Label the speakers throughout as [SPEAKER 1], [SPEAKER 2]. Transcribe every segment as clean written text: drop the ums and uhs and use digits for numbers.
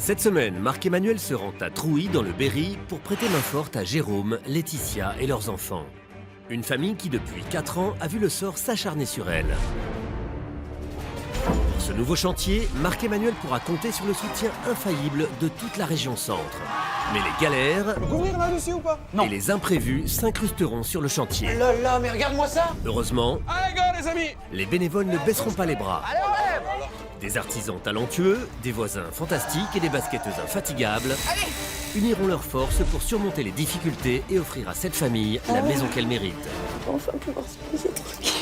[SPEAKER 1] Cette semaine, Marc-Emmanuel se rend à Trouy, dans le Berry, pour prêter main forte à Jérôme, Laetitia et leurs enfants. Une famille qui, depuis 4 ans, a vu le sort s'acharner sur elle. Pour ce nouveau chantier, Marc-Emmanuel pourra compter sur le soutien infaillible de toute la région centre. Mais les galères
[SPEAKER 2] Je peux couvrir là, Lucie, ou pas?
[SPEAKER 1] et les imprévus s'incrusteront sur le chantier.
[SPEAKER 2] Là là, mais regarde-moi ça!
[SPEAKER 1] Heureusement,
[SPEAKER 2] Allez, go, les amis!
[SPEAKER 1] les bénévoles ne baisseront pas les bras. Des artisans talentueux, des voisins fantastiques et des basketteuses infatigables uniront leurs forces pour surmonter les difficultés et offrir à cette famille la maison qu'elle mérite.
[SPEAKER 3] Enfin pouvoir se poser tranquille.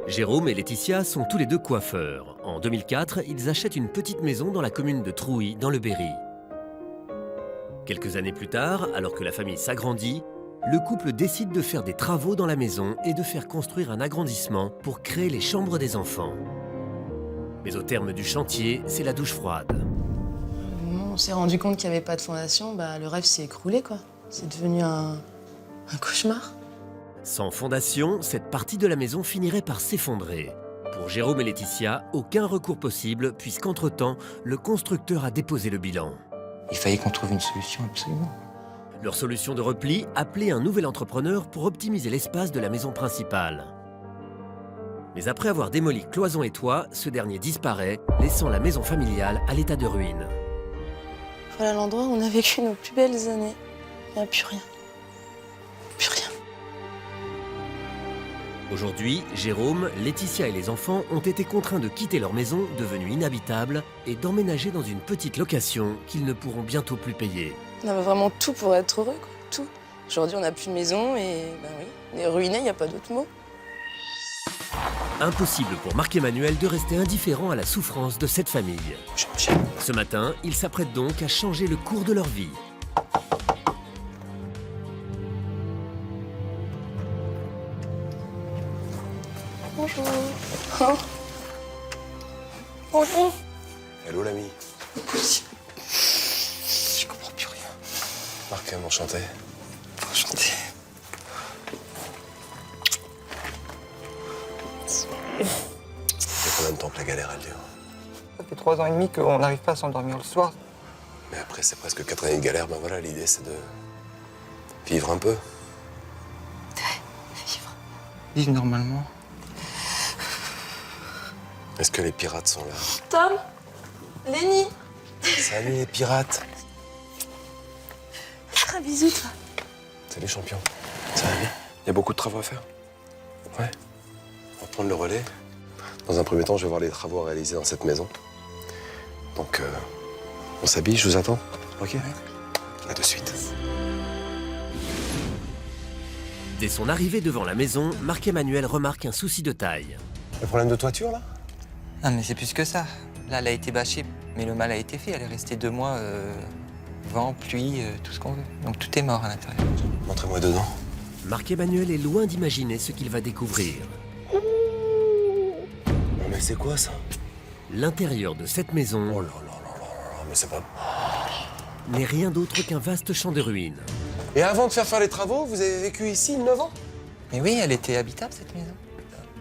[SPEAKER 1] Jérôme et Laetitia sont tous les deux coiffeurs. En 2004, ils achètent une petite maison dans la commune de Trouy, dans le Berry. Quelques années plus tard, alors que la famille s'agrandit, le couple décide de faire des travaux dans la maison et de faire construire un agrandissement pour créer les chambres des enfants. Mais au terme du chantier, c'est la douche froide.
[SPEAKER 3] Au moment où on s'est rendu compte qu'il n'y avait pas de fondation, le rêve s'est écroulé, quoi. C'est devenu un cauchemar.
[SPEAKER 1] Sans fondation, cette partie de la maison finirait par s'effondrer. Pour Jérôme et Laetitia, aucun recours possible, puisqu'entre-temps, le constructeur a déposé le bilan.
[SPEAKER 4] Il fallait qu'on trouve une solution absolument.
[SPEAKER 1] Leur solution de repli, appeler un nouvel entrepreneur pour optimiser l'espace de la maison principale. Mais après avoir démoli cloison et toit, ce dernier disparaît, laissant la maison familiale à l'état de ruine.
[SPEAKER 3] Voilà l'endroit où on a vécu nos plus belles années. Il n'y a plus rien. Plus rien.
[SPEAKER 1] Aujourd'hui, Jérôme, Laetitia et les enfants ont été contraints de quitter leur maison, devenue inhabitable, et d'emménager dans une petite location qu'ils ne pourront bientôt plus payer.
[SPEAKER 3] On avait vraiment tout pour être heureux, quoi. Tout. Aujourd'hui, on n'a plus de maison et, oui, on est ruiné, il n'y a pas d'autre mot.
[SPEAKER 1] Impossible pour Marc-Emmanuel de rester indifférent à la souffrance de cette famille. Ce matin, ils s'apprêtent donc à changer le cours de leur vie.
[SPEAKER 3] Bonjour. Oh. Bonjour.
[SPEAKER 5] Hello l'ami.
[SPEAKER 4] Je comprends plus rien.
[SPEAKER 5] Marc, enchanté.
[SPEAKER 4] Enchanté.
[SPEAKER 5] Ça fait combien de temps que la galère elle dure?
[SPEAKER 4] Ça fait 3 ans et demi qu'on n'arrive pas à s'endormir le soir.
[SPEAKER 5] Mais après c'est presque 4 années de galère, ben voilà, l'idée c'est de vivre un peu.
[SPEAKER 3] Vivre.
[SPEAKER 4] Vivre normalement.
[SPEAKER 5] Est-ce que les pirates sont là?
[SPEAKER 3] Tom. Lenny.
[SPEAKER 5] Salut les pirates.
[SPEAKER 3] Un bisou, toi.
[SPEAKER 5] Salut champion. Ça va bien? Il y a beaucoup de travaux à faire? Ouais. On va prendre le relais. Dans un premier temps, je vais voir les travaux à réaliser dans cette maison. Donc, on s'habille, je vous attends. Ok? À de suite.
[SPEAKER 1] Dès son arrivée devant la maison, Marc-Emmanuel remarque un souci de taille.
[SPEAKER 5] Le problème de toiture là?
[SPEAKER 4] Non mais c'est plus que ça. Là, elle a été bâchée, mais le mal a été fait. Elle est restée 2 mois, vent, pluie, tout ce qu'on veut. Donc tout est mort à l'intérieur.
[SPEAKER 5] Montrez-moi dedans.
[SPEAKER 1] Marc-Emmanuel est loin d'imaginer ce qu'il va découvrir.
[SPEAKER 5] Mais c'est quoi ça?
[SPEAKER 1] L'intérieur de cette maison
[SPEAKER 5] Oh là là là là là, mais c'est pas...
[SPEAKER 1] n'est rien d'autre qu'un vaste champ de ruines.
[SPEAKER 5] Et avant de faire les travaux, vous avez vécu ici 9 ans?
[SPEAKER 4] Mais oui, elle était habitable, cette maison.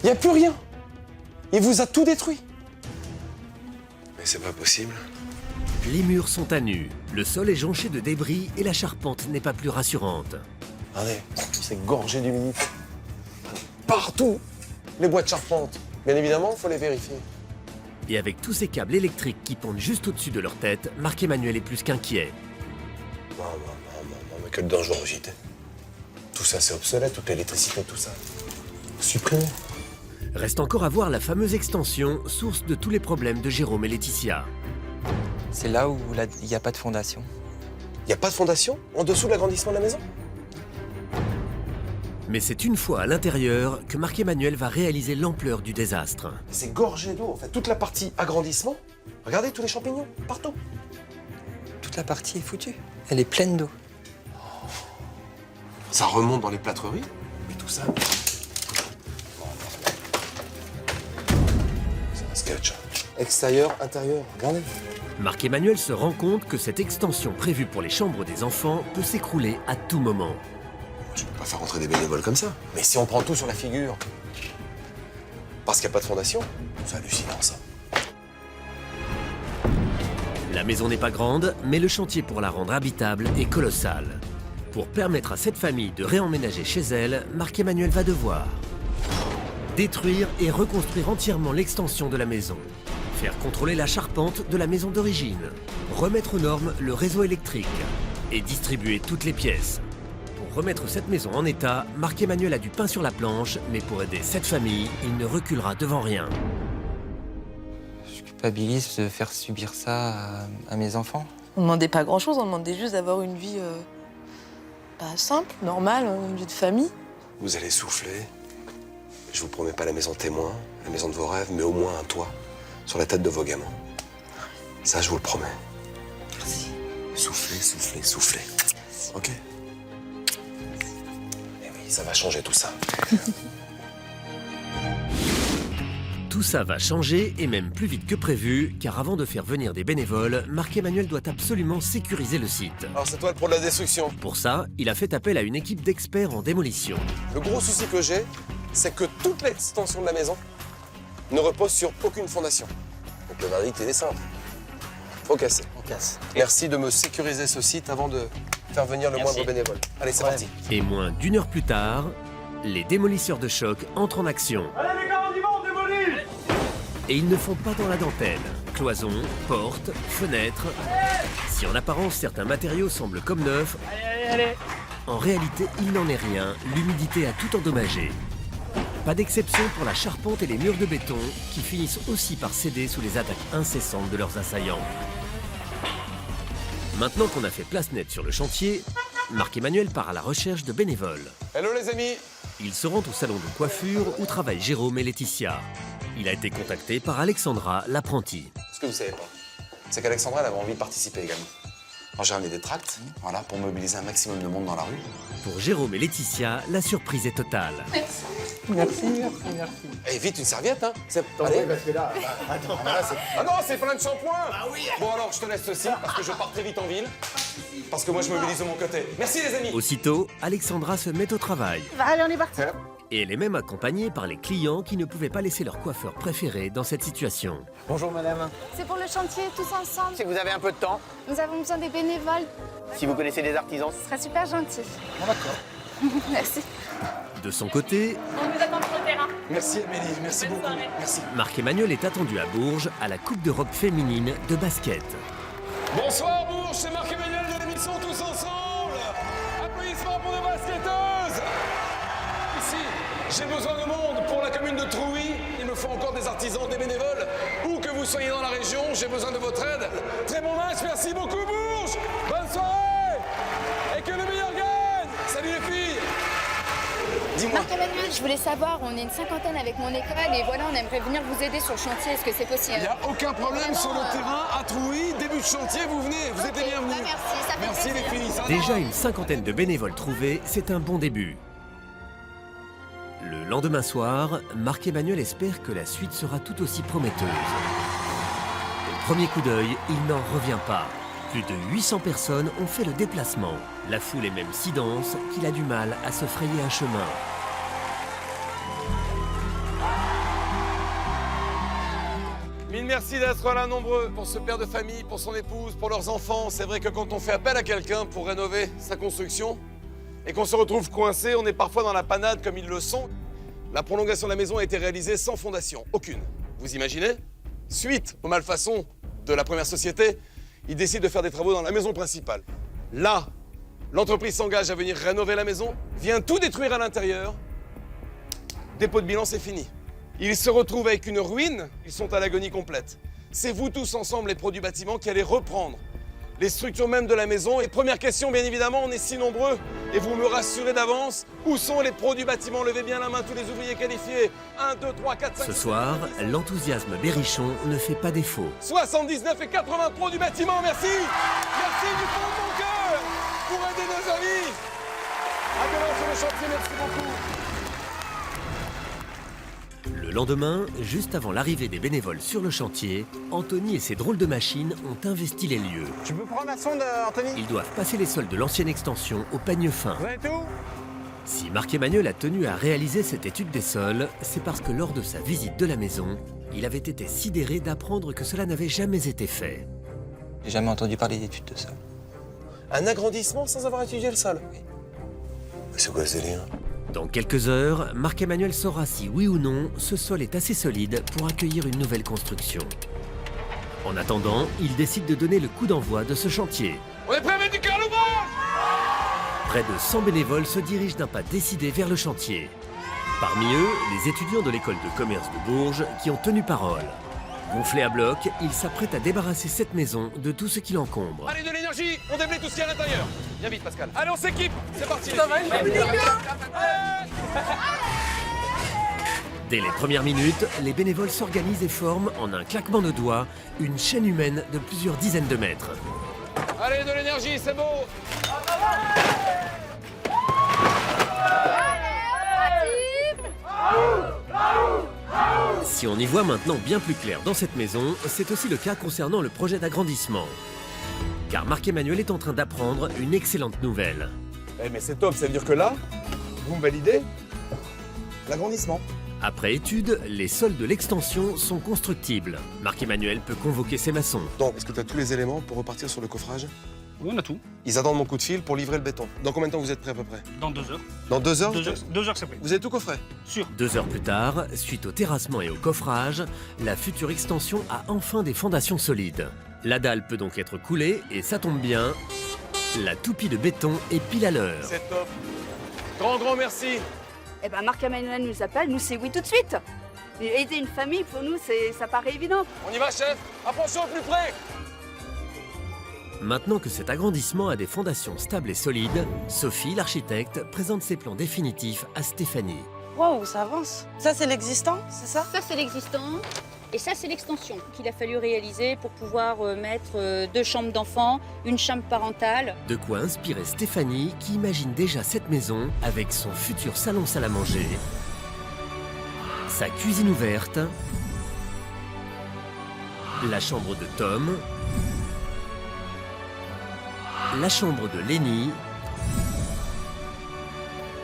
[SPEAKER 5] Il n'y a plus rien. Il vous a tout détruit. Mais c'est pas possible.
[SPEAKER 1] Les murs sont à nu, le sol est jonché de débris et la charpente n'est pas plus rassurante.
[SPEAKER 5] Regardez, c'est gorgé d'humidité. Partout. Les boîtes charpentes. Bien évidemment, il faut les vérifier.
[SPEAKER 1] Et avec tous ces câbles électriques qui pendent juste au-dessus de leur tête, Marc-Emmanuel est plus qu'inquiet.
[SPEAKER 5] Non, mais quelle dangerosité. Tout ça, c'est obsolète, toute l'électricité, tout ça. Supprimé.
[SPEAKER 1] Reste encore à voir la fameuse extension, source de tous les problèmes de Jérôme et Laetitia.
[SPEAKER 4] C'est là où il n'y a pas de fondation.
[SPEAKER 5] Il n'y a pas de fondation en dessous de l'agrandissement de la maison?
[SPEAKER 1] Mais c'est une fois à l'intérieur que Marc-Emmanuel va réaliser l'ampleur du désastre.
[SPEAKER 5] C'est gorgé d'eau, en fait. Toute la partie agrandissement. Regardez tous les champignons, partout.
[SPEAKER 4] Toute la partie est foutue. Elle est pleine d'eau.
[SPEAKER 5] Ça remonte dans les plâtreries. Mais tout ça... C'est un sketch. Extérieur, intérieur, regardez.
[SPEAKER 1] Marc-Emmanuel se rend compte que cette extension prévue pour les chambres des enfants peut s'écrouler à tout moment.
[SPEAKER 5] Je peux pas faire rentrer des bénévoles comme ça. Mais si on prend tout sur la figure, parce qu'il n'y a pas de fondation, c'est hallucinant ça.
[SPEAKER 1] La maison n'est pas grande, mais le chantier pour la rendre habitable est colossal. Pour permettre à cette famille de réemménager chez elle, Marc-Emmanuel va devoir détruire et reconstruire entièrement l'extension de la maison, faire contrôler la charpente de la maison d'origine, remettre aux normes le réseau électrique et distribuer toutes les pièces. Pour remettre cette maison en état, Marc-Emmanuel a du pain sur la planche, mais pour aider cette famille, il ne reculera devant rien.
[SPEAKER 4] Je culpabilise de faire subir ça à mes enfants.
[SPEAKER 3] On ne demandait pas grand-chose, on demandait juste d'avoir une vie simple, normale, une vie de famille.
[SPEAKER 5] Vous allez souffler. Je vous promets pas la maison témoin, la maison de vos rêves, mais au moins un toit sur la tête de vos gamins. Ça, je vous le promets.
[SPEAKER 4] Merci.
[SPEAKER 5] Soufflez, soufflez, soufflez. Ok. Eh oui, ça va changer tout ça.
[SPEAKER 1] Tout ça va changer, et même plus vite que prévu, car avant de faire venir des bénévoles, Marc-Emmanuel doit absolument sécuriser le site.
[SPEAKER 5] Alors c'est toi le pro de la destruction.
[SPEAKER 1] Pour ça, il a fait appel à une équipe d'experts en démolition.
[SPEAKER 5] Le gros souci que j'ai, c'est que toute l'extension de la maison ne repose sur aucune fondation. Donc le verdict, il est simple. Faut casser.
[SPEAKER 2] On casse.
[SPEAKER 5] Merci de me sécuriser ce site avant de faire venir le moindre bénévole. Allez, c'est parti.
[SPEAKER 1] Et moins d'une heure plus tard, les démolisseurs de choc entrent en action.
[SPEAKER 2] Allez les gars, on y va, on démolit!
[SPEAKER 1] Et ils ne font pas dans la dentelle. Cloisons, portes, fenêtres. Si en apparence certains matériaux semblent comme neufs,
[SPEAKER 2] Allez.
[SPEAKER 1] en réalité il n'en est rien. L'humidité a tout endommagé. Pas d'exception pour la charpente et les murs de béton qui finissent aussi par céder sous les attaques incessantes de leurs assaillants. Maintenant qu'on a fait place nette sur le chantier, Marc-Emmanuel part à la recherche de bénévoles.
[SPEAKER 5] Hello les amis.
[SPEAKER 1] Il se rend au salon de coiffure où travaillent Jérôme et Laetitia. Il a été contacté par Alexandra, l'apprentie.
[SPEAKER 5] Ce que vous savez pas, c'est qu'Alexandra elle avait envie de participer également. Alors j'ai ramené des tracts, voilà, pour mobiliser un maximum de monde dans la rue.
[SPEAKER 1] Pour Jérôme et Laetitia, la surprise est totale.
[SPEAKER 2] Merci.
[SPEAKER 5] Et vite une serviette, hein. Allez.
[SPEAKER 2] Parce que là, attends, là, c'est...
[SPEAKER 5] Ah non, c'est plein de shampoing. Ah oui. Bon alors, je te laisse ceci parce que je pars très vite en ville. Parce que moi, je mobilise de mon côté. Merci les amis.
[SPEAKER 1] Aussitôt, Alexandra se met au travail.
[SPEAKER 6] Allez, on est parti.
[SPEAKER 1] Et elle est même accompagnée par les clients qui ne pouvaient pas laisser leur coiffeur préféré dans cette situation.
[SPEAKER 2] Bonjour madame.
[SPEAKER 6] C'est pour le chantier, tous ensemble.
[SPEAKER 2] Si vous avez un peu de temps,
[SPEAKER 6] Nous avons besoin des bénévoles.
[SPEAKER 2] si vous connaissez des artisans.
[SPEAKER 6] Ce serait super gentil.
[SPEAKER 2] Bon d'accord.
[SPEAKER 6] Merci.
[SPEAKER 1] De son côté,
[SPEAKER 6] On vous attend sur le terrain.
[SPEAKER 5] Merci Amélie, merci beaucoup. Merci.
[SPEAKER 1] Marc-Emmanuel est attendu à Bourges à la Coupe d'Europe féminine de basket.
[SPEAKER 5] Bonsoir Bourges, c'est Marc-Emmanuel de l'émission Tous Ensemble. Applaudissements pour nos basketteuses. Ici, j'ai besoin de monde pour la commune de Trouy. Il me faut encore des artisans, des bénévoles. Où que vous soyez dans la région, j'ai besoin de votre aide. Très bon match, merci beaucoup Bourges. Bonne soirée. Et que le meilleur gagne. Salut les filles. Dis-moi.
[SPEAKER 6] Marc-Emmanuel, je voulais savoir, on est une cinquantaine avec mon école et voilà, on aimerait venir vous aider sur le chantier. Est-ce que c'est possible?
[SPEAKER 5] Il n'y a aucun problème sur le terrain à Trouy. Début de chantier, vous venez, vous êtes les bienvenus.
[SPEAKER 6] Bah, merci, ça fait
[SPEAKER 5] Merci les
[SPEAKER 6] plaisir.
[SPEAKER 5] filles. ça va.
[SPEAKER 1] Déjà une cinquantaine de bénévoles trouvés, c'est un bon début. Le lendemain soir, Marc-Emmanuel espère que la suite sera tout aussi prometteuse. Au premier coup d'œil, il n'en revient pas. Plus de 800 personnes ont fait le déplacement. La foule est même si dense qu'il a du mal à se frayer un chemin.
[SPEAKER 5] Mille merci d'être là nombreux pour ce père de famille, pour son épouse, pour leurs enfants. C'est vrai que quand on fait appel à quelqu'un pour rénover sa construction et qu'on se retrouve coincé, on est parfois dans la panade comme ils le sont. La prolongation de la maison a été réalisée sans fondation, aucune. Vous imaginez? Suite aux malfaçons de la première société, ils décident de faire des travaux dans la maison principale. Là, l'entreprise s'engage à venir rénover la maison, vient tout détruire à l'intérieur. Dépôt de bilan, c'est fini. Ils se retrouvent avec une ruine, ils sont à l'agonie complète. C'est vous tous ensemble, les pros du bâtiment, qui allez reprendre les structures même de la maison. Et première question, bien évidemment, on est si nombreux, et vous me rassurez d'avance, où sont les pros du bâtiment? Levez bien la main, tous les ouvriers qualifiés. 1, 2, 3, 4, 5,
[SPEAKER 1] Ce
[SPEAKER 5] 6,
[SPEAKER 1] soir,
[SPEAKER 5] 7, 8, 7.
[SPEAKER 1] l'enthousiasme berrichon ne fait pas défaut.
[SPEAKER 5] 79 et 80 pros du bâtiment, merci. Merci du fond de mon cœur pour aider nos amis. À demain sur le chantier, merci beaucoup.
[SPEAKER 1] Le lendemain, juste avant l'arrivée des bénévoles sur le chantier, Anthony et ses drôles de machines ont investi les lieux.
[SPEAKER 2] Tu peux prendre la sonde, Anthony?
[SPEAKER 1] Ils doivent passer les sols de l'ancienne extension au peigne fin.
[SPEAKER 2] Vous avez tout?
[SPEAKER 1] Si Marc-Emmanuel a tenu à réaliser cette étude des sols, c'est parce que lors de sa visite de la maison, il avait été sidéré d'apprendre que cela n'avait jamais été fait.
[SPEAKER 4] J'ai jamais entendu parler d'études de sol.
[SPEAKER 5] Un agrandissement sans avoir étudié le sol?
[SPEAKER 4] Oui.
[SPEAKER 5] C'est quoi ce délire?
[SPEAKER 1] Dans quelques heures, Marc-Emmanuel saura si oui ou non ce sol est assez solide pour accueillir une nouvelle construction. En attendant, il décide de donner le coup d'envoi de ce chantier.
[SPEAKER 5] On est prêt à mettre du carreau?
[SPEAKER 1] Près de 100 bénévoles se dirigent d'un pas décidé vers le chantier. Parmi eux, les étudiants de l'école de commerce de Bourges qui ont tenu parole. Gonflés à bloc, ils s'apprêtent à débarrasser cette maison de tout ce qui l'encombre.
[SPEAKER 5] Allez, de l'énergie, on déblaye tout ce qu'il y a à l'intérieur. Viens vite, Pascal. Allez, on s'équipe. C'est parti.
[SPEAKER 1] Dès les premières minutes, les bénévoles s'organisent et forment en un claquement de doigts une chaîne humaine de plusieurs dizaines de mètres.
[SPEAKER 5] Allez, de l'énergie, c'est beau.
[SPEAKER 1] Si on y voit maintenant bien plus clair dans cette maison, c'est aussi le cas concernant le projet d'agrandissement. Car Marc-Emmanuel est en train d'apprendre une excellente nouvelle.
[SPEAKER 5] Eh, mais c'est top, ça veut dire que là, vous me validez l'agrandissement.
[SPEAKER 1] Après étude, les sols de l'extension sont constructibles. Marc-Emmanuel peut convoquer ses maçons.
[SPEAKER 5] Donc, est-ce que tu as tous les éléments pour repartir sur le coffrage?
[SPEAKER 7] Oui, on a tout.
[SPEAKER 5] Ils attendent mon coup de fil pour livrer le béton. Dans combien de temps vous êtes prêts à peu près?
[SPEAKER 7] Dans 2 heures.
[SPEAKER 5] Dans 2 heures?
[SPEAKER 7] 2 heures, c'est prêt.
[SPEAKER 5] Vous êtes tout coffret?
[SPEAKER 7] Sûr.
[SPEAKER 1] 2 heures plus tard, suite au terrassement et au coffrage, la future extension a enfin des fondations solides. La dalle peut donc être coulée et ça tombe bien, la toupie de béton est pile à l'heure.
[SPEAKER 5] C'est top. Grand merci.
[SPEAKER 8] Eh ben Marc-Emmanuel nous appelle, nous c'est oui tout de suite. Et aider une famille, pour nous, ça paraît évident.
[SPEAKER 5] On y va, chef. Attention au plus près.
[SPEAKER 1] Maintenant que cet agrandissement a des fondations stables et solides, Sophie, l'architecte, présente ses plans définitifs à Stéphanie.
[SPEAKER 3] Waouh, ça avance. Ça, c'est l'existant, c'est ça?
[SPEAKER 6] Ça, c'est l'existant. Et ça, c'est l'extension qu'il a fallu réaliser pour pouvoir mettre 2 chambres d'enfants, une chambre parentale.
[SPEAKER 1] De quoi inspirer Stéphanie qui imagine déjà cette maison avec son futur salon salle à manger, sa cuisine ouverte, la chambre de Tom, la chambre de Lenny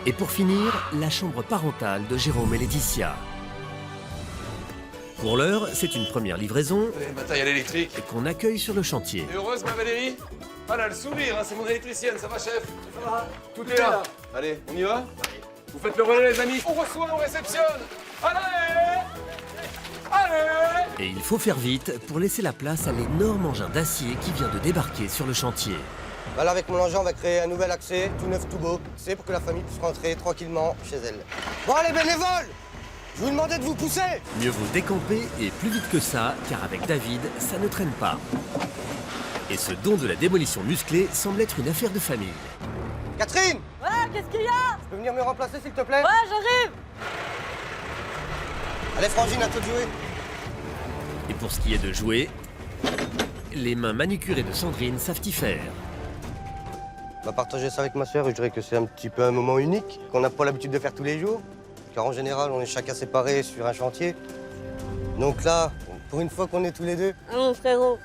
[SPEAKER 1] et pour finir, la chambre parentale de Jérôme et Laetitia. Pour l'heure, c'est une première livraison
[SPEAKER 5] Allez, matériel électrique.
[SPEAKER 1] et qu'on accueille sur le chantier.
[SPEAKER 5] T'es heureuse, ma Valérie? Ah là, le sourire, hein, c'est mon électricienne, ça va, chef? Ça va. Tout est là. Allez, on y va? Vous faites le relais, les amis. On reçoit, on réceptionne. Allez! Allez!
[SPEAKER 1] Et il faut faire vite pour laisser la place à l'énorme engin d'acier qui vient de débarquer sur le chantier.
[SPEAKER 9] Voilà, avec mon engin, on va créer un nouvel accès, tout neuf, tout beau. C'est pour que la famille puisse rentrer tranquillement chez elle. Bon, allez, bénévoles! Je vous demandais de vous pousser!
[SPEAKER 1] Mieux vaut décamper et plus vite que ça, car avec David, ça ne traîne pas. Et ce don de la démolition musclée semble être une affaire de famille.
[SPEAKER 9] Catherine!
[SPEAKER 8] Ouais, qu'est-ce qu'il y a?
[SPEAKER 9] Tu peux venir me remplacer, s'il te plaît?
[SPEAKER 8] Ouais, j'arrive.
[SPEAKER 9] Allez, Frangine, à toi de jouer.
[SPEAKER 1] Et pour ce qui est de jouer, les mains manucurées de Sandrine savent y faire.
[SPEAKER 9] On va partager ça avec ma soeur et je dirais que c'est un petit peu un moment unique qu'on n'a pas l'habitude de faire tous les jours. Car en général, on est chacun séparés sur un chantier. Donc là, pour une fois qu'on est tous les deux.
[SPEAKER 8] Ah mon frérot.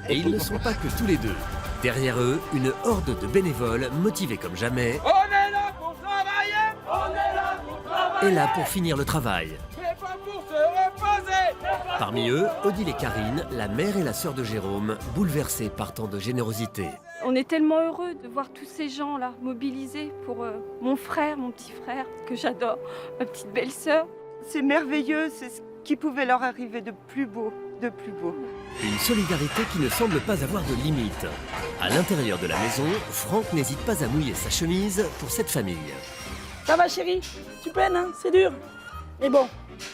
[SPEAKER 1] Et ils ne sont pas que tous les deux. Derrière eux, une horde de bénévoles motivés comme jamais
[SPEAKER 5] On est là pour travailler! On est là pour travailler!
[SPEAKER 1] est là pour finir le travail.
[SPEAKER 5] Mais pas pour se reposer!
[SPEAKER 1] Parmi eux, Odile et Karine, la mère et la sœur de Jérôme, bouleversées par tant de générosité.
[SPEAKER 10] On est tellement heureux de voir tous ces gens-là mobilisés pour mon frère, mon petit frère, que j'adore, ma petite belle-sœur.
[SPEAKER 11] C'est merveilleux, c'est ce qui pouvait leur arriver de plus beau, de plus beau.
[SPEAKER 1] Une solidarité qui ne semble pas avoir de limite. À l'intérieur de la maison, Franck n'hésite pas à mouiller sa chemise pour cette famille.
[SPEAKER 11] Ça va chérie? Tu peines, hein? C'est dur. Mais bon,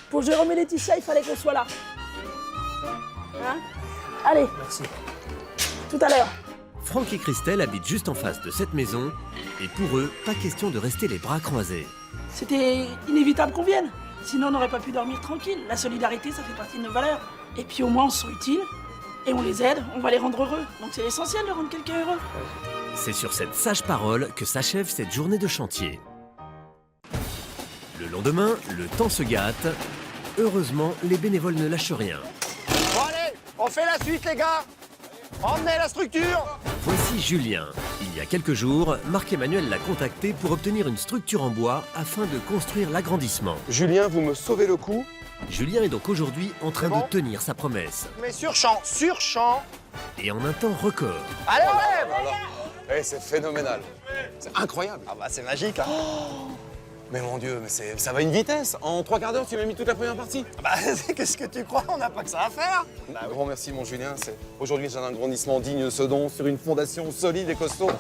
[SPEAKER 11] pour Jérôme et Laetitia, il fallait qu'on soit là. Hein? Allez. Merci. Tout à l'heure.
[SPEAKER 1] Franck et Christelle habitent juste en face de cette maison et pour eux, pas question de rester les bras croisés.
[SPEAKER 11] C'était inévitable qu'on vienne. Sinon, on n'aurait pas pu dormir tranquille. La solidarité, ça fait partie de nos valeurs. Et puis au moins, on se sent utile et on les aide, on va les rendre heureux. Donc c'est essentiel de rendre quelqu'un heureux.
[SPEAKER 1] C'est sur cette sage parole que s'achève cette journée de chantier. Le lendemain, le temps se gâte. Heureusement, les bénévoles ne lâchent rien.
[SPEAKER 2] Bon allez, on fait la suite les gars. Emmenez la structure.
[SPEAKER 1] Voici Julien. Il y a quelques jours, Marc-Emmanuel l'a contacté pour obtenir une structure en bois afin de construire l'agrandissement.
[SPEAKER 5] Julien, vous me sauvez le coup.
[SPEAKER 1] Julien est donc aujourd'hui en train
[SPEAKER 2] C'est bon
[SPEAKER 1] de tenir sa promesse.
[SPEAKER 2] Mais sur champ,
[SPEAKER 1] Et en un temps record.
[SPEAKER 2] Allez, on lève.
[SPEAKER 5] Eh, c'est phénoménal. C'est incroyable.
[SPEAKER 2] Ah bah c'est magique, hein.
[SPEAKER 5] Mais mon Dieu, mais ça va à une vitesse. En 3 quarts d'heure, tu m'as mis toute la première partie.
[SPEAKER 2] Bah qu'est-ce que tu crois? On n'a pas que ça à faire.
[SPEAKER 5] Un grand merci, mon Julien. Aujourd'hui, j'ai un agrandissement digne de ce don sur une fondation solide et costaud.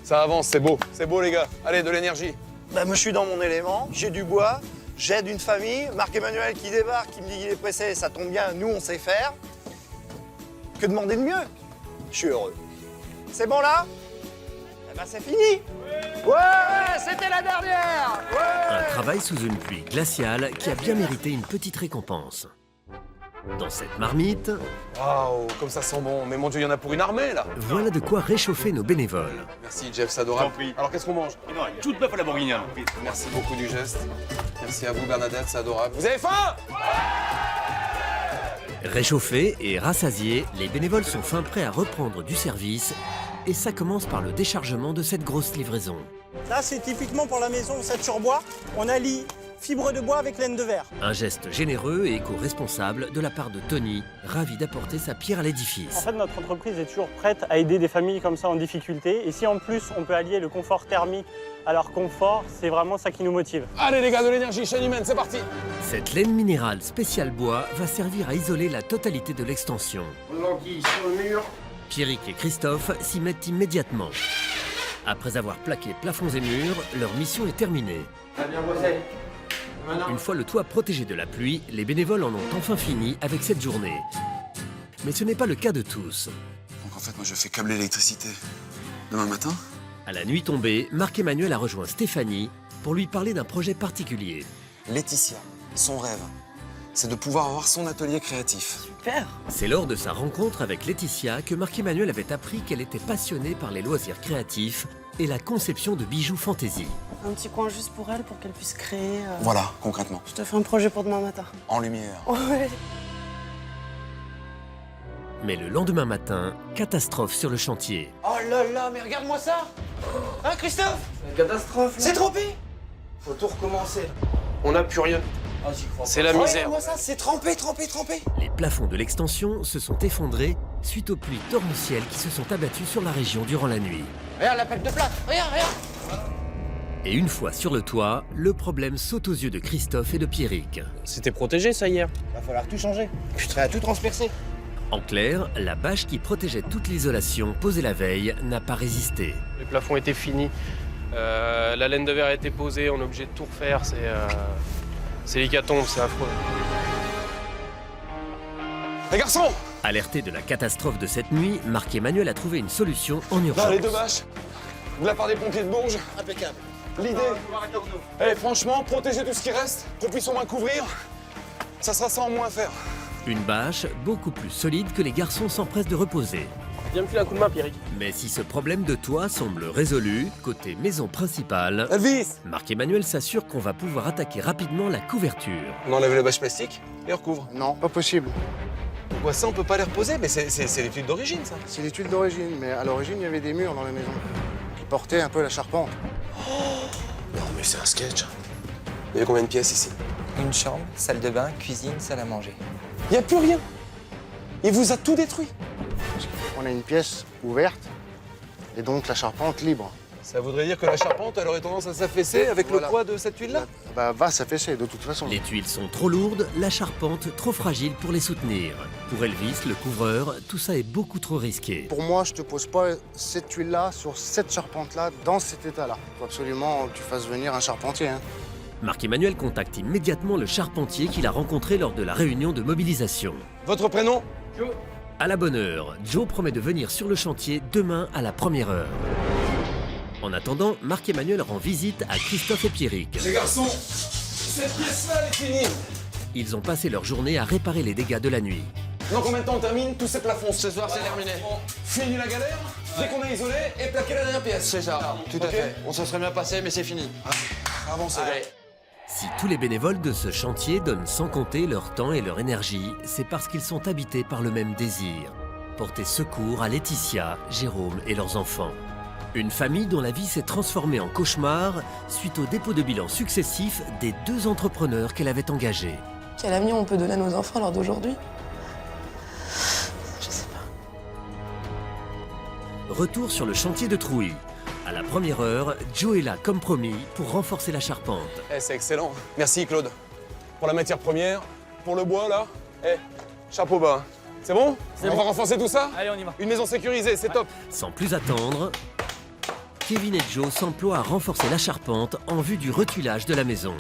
[SPEAKER 5] Ça avance, c'est beau. C'est beau, les gars. Allez, de l'énergie.
[SPEAKER 2] Bah moi je suis dans mon élément, j'ai du bois, j'aide une famille, Marc-Emmanuel qui débarque, qui me dit qu'il est pressé, ça tombe bien, nous on sait faire. Que demander de mieux? Je suis heureux. C'est bon là? Eh ben c'est fini. Ouais, c'était la dernière.
[SPEAKER 1] Un travail sous une pluie glaciale qui a bien mérité une petite récompense. Dans cette marmite,
[SPEAKER 5] Waouh, comme ça sent bon. Mais mon Dieu, il y en a pour une armée, là.
[SPEAKER 1] voilà de quoi réchauffer nos bénévoles.
[SPEAKER 5] Merci, Jeff, c'est adorable. Alors, qu'est-ce qu'on mange?
[SPEAKER 7] Toute bœuf à la bourguignonne.
[SPEAKER 5] Merci beaucoup du geste. Merci à vous, Bernadette, c'est adorable. Vous avez faim?
[SPEAKER 1] Réchauffés et rassasiés, les bénévoles sont fin prêts à reprendre du service. Et ça commence par le déchargement de cette grosse livraison.
[SPEAKER 2] Là c'est typiquement pour la maison 7 sur bois, on allie fibre de bois avec laine de verre.
[SPEAKER 1] Un geste généreux et éco-responsable de la part de Tony, ravi d'apporter sa pierre à l'édifice.
[SPEAKER 12] En fait, notre entreprise est toujours prête à aider des familles comme ça en difficulté. Et si en plus on peut allier le confort thermique à leur confort, c'est vraiment ça qui nous motive.
[SPEAKER 5] Allez les gars, de l'énergie, chaîne humaine, c'est parti.
[SPEAKER 1] Cette laine minérale spéciale bois va servir à isoler la totalité de l'extension.
[SPEAKER 2] L'anguille sur le mur.
[SPEAKER 1] Pierrick et Christophe s'y mettent immédiatement. Après avoir plaqué plafonds et murs, leur mission est terminée.
[SPEAKER 2] Bien bossé.
[SPEAKER 1] Une fois le toit protégé de la pluie, les bénévoles en ont enfin fini avec cette journée. Mais ce n'est pas le cas de tous.
[SPEAKER 5] Donc en fait, moi je fais câbler l'électricité. Demain matin?
[SPEAKER 1] À la nuit tombée, Marc-Emmanuel a rejoint Stéphanie pour lui parler d'un projet particulier.
[SPEAKER 5] Laetitia, son rêve, c'est de pouvoir avoir son atelier créatif.
[SPEAKER 11] Super.
[SPEAKER 1] C'est lors de sa rencontre avec Laetitia que Marc-Emmanuel avait appris qu'elle était passionnée par les loisirs créatifs et la conception de bijoux fantaisie.
[SPEAKER 3] Un petit coin juste pour elle, pour qu'elle puisse créer.
[SPEAKER 5] Voilà, concrètement.
[SPEAKER 3] Je te fais un projet pour demain matin.
[SPEAKER 5] En lumière.
[SPEAKER 3] Ouais.
[SPEAKER 1] Mais le lendemain matin, catastrophe sur le chantier.
[SPEAKER 2] Oh là là, mais regarde-moi ça. Hein Christophe?
[SPEAKER 11] Catastrophe.
[SPEAKER 2] C'est trempé.
[SPEAKER 11] Faut tout recommencer.
[SPEAKER 7] On n'a plus rien.
[SPEAKER 11] Ah, j'y crois
[SPEAKER 7] C'est la misère.
[SPEAKER 2] Regarde-moi ça, c'est trempé.
[SPEAKER 1] Les plafonds de l'extension se sont effondrés suite aux pluies torrentielles qui se sont abattues sur la région durant la nuit.
[SPEAKER 2] Regarde la plaque de plâtre, regarde.
[SPEAKER 1] Et une fois sur le toit, le problème saute aux yeux de Christophe et de Pierrick.
[SPEAKER 12] C'était protégé ça hier.
[SPEAKER 2] Va falloir tout changer. Ça va tout transpercer.
[SPEAKER 1] En clair, la bâche qui protégeait toute l'isolation posée la veille n'a pas résisté.
[SPEAKER 7] Les plafonds étaient finis. La laine de verre a été posée, on est obligé de tout refaire. C'est l'hécatombe, c'est affreux.
[SPEAKER 5] Les garçons!
[SPEAKER 1] Alerté de la catastrophe de cette nuit, Marc-Emmanuel a trouvé une solution en urgence.
[SPEAKER 5] Là, les 2 bâches. De la part des pompiers de Bourges.
[SPEAKER 2] Impeccable.
[SPEAKER 5] L'idée, franchement, protéger tout ce qui reste, qu'on puisse au moins couvrir, ça sera ça en moins à faire.
[SPEAKER 1] Une bâche beaucoup plus solide que les garçons s'empressent de reposer.
[SPEAKER 12] Viens me filer un coup de main, Pierrick.
[SPEAKER 1] Mais si ce problème de toit semble résolu, côté maison principale,
[SPEAKER 5] Elvis!
[SPEAKER 1] Marc-Emmanuel s'assure qu'on va pouvoir attaquer rapidement la couverture.
[SPEAKER 5] On enlève les bâches plastiques et on recouvre.
[SPEAKER 2] Non, pas possible.
[SPEAKER 5] Pourquoi ça, on peut pas les reposer? Mais c'est l'étude d'origine, ça.
[SPEAKER 2] C'est les tuiles d'origine, mais à l'origine, il y avait des murs dans la maison qui portaient un peu la charpente.
[SPEAKER 5] Non, mais c'est un sketch. Il y a combien de pièces ici?
[SPEAKER 4] Une chambre, salle de bain, cuisine, salle à manger.
[SPEAKER 5] Il n'y a plus rien. Il vous a tout détruit.
[SPEAKER 2] On a une pièce ouverte et donc la charpente libre.
[SPEAKER 5] Ça voudrait dire que la charpente, elle aurait tendance à s'affaisser avec
[SPEAKER 2] Voilà.
[SPEAKER 5] le poids de cette tuile-là?
[SPEAKER 2] Bah, va s'affaisser de toute façon.
[SPEAKER 1] Les tuiles sont trop lourdes, la charpente trop fragile pour les soutenir. Pour Elvis, le couvreur, tout ça est beaucoup trop risqué.
[SPEAKER 2] Pour moi, je te pose pas cette tuile-là sur cette charpente-là dans cet état-là. Il faut absolument que tu fasses venir un charpentier. Hein.
[SPEAKER 1] Marc-Emmanuel contacte immédiatement le charpentier qu'il a rencontré lors de la réunion de mobilisation.
[SPEAKER 5] Votre prénom?
[SPEAKER 1] À la bonne heure, Joe promet de venir sur le chantier demain à la première heure. En attendant, Marc-Emmanuel rend visite à Christophe et Pierrick.
[SPEAKER 5] Les garçons, cette pièce-là, elle est finie.
[SPEAKER 1] Ils ont passé leur journée à réparer les dégâts de la nuit.
[SPEAKER 5] Dans combien de temps on termine tous ces plafonds? Ce soir, c'est terminé. Fini la galère, dès qu'on a isolé, et plaqué la dernière pièce.
[SPEAKER 2] C'est ça, tout à fait. On s'en serait bien passé, mais c'est fini.
[SPEAKER 5] Avancez.
[SPEAKER 1] Si tous les bénévoles de ce chantier donnent sans compter leur temps et leur énergie, c'est parce qu'ils sont habités par le même désir. Porter secours à Laetitia, Jérôme et leurs enfants. Une famille dont la vie s'est transformée en cauchemar suite au dépôt de bilan successifs des 2 entrepreneurs qu'elle avait engagés.
[SPEAKER 3] Quel avenir on peut donner à nos enfants à l'heure d'aujourd'hui? Je sais pas.
[SPEAKER 1] retour sur le chantier de Trouy. À la première heure, Joe est là comme promis pour renforcer la charpente.
[SPEAKER 5] Eh, c'est excellent. Merci Claude. Pour la matière première, pour le bois là. Eh, chapeau bas. C'est bon? On va renforcer tout ça?
[SPEAKER 13] Allez, on y va.
[SPEAKER 5] Une maison sécurisée, c'est top.
[SPEAKER 1] Sans plus attendre, Kevin et Joe s'emploient à renforcer la charpente en vue du reculage de la maison.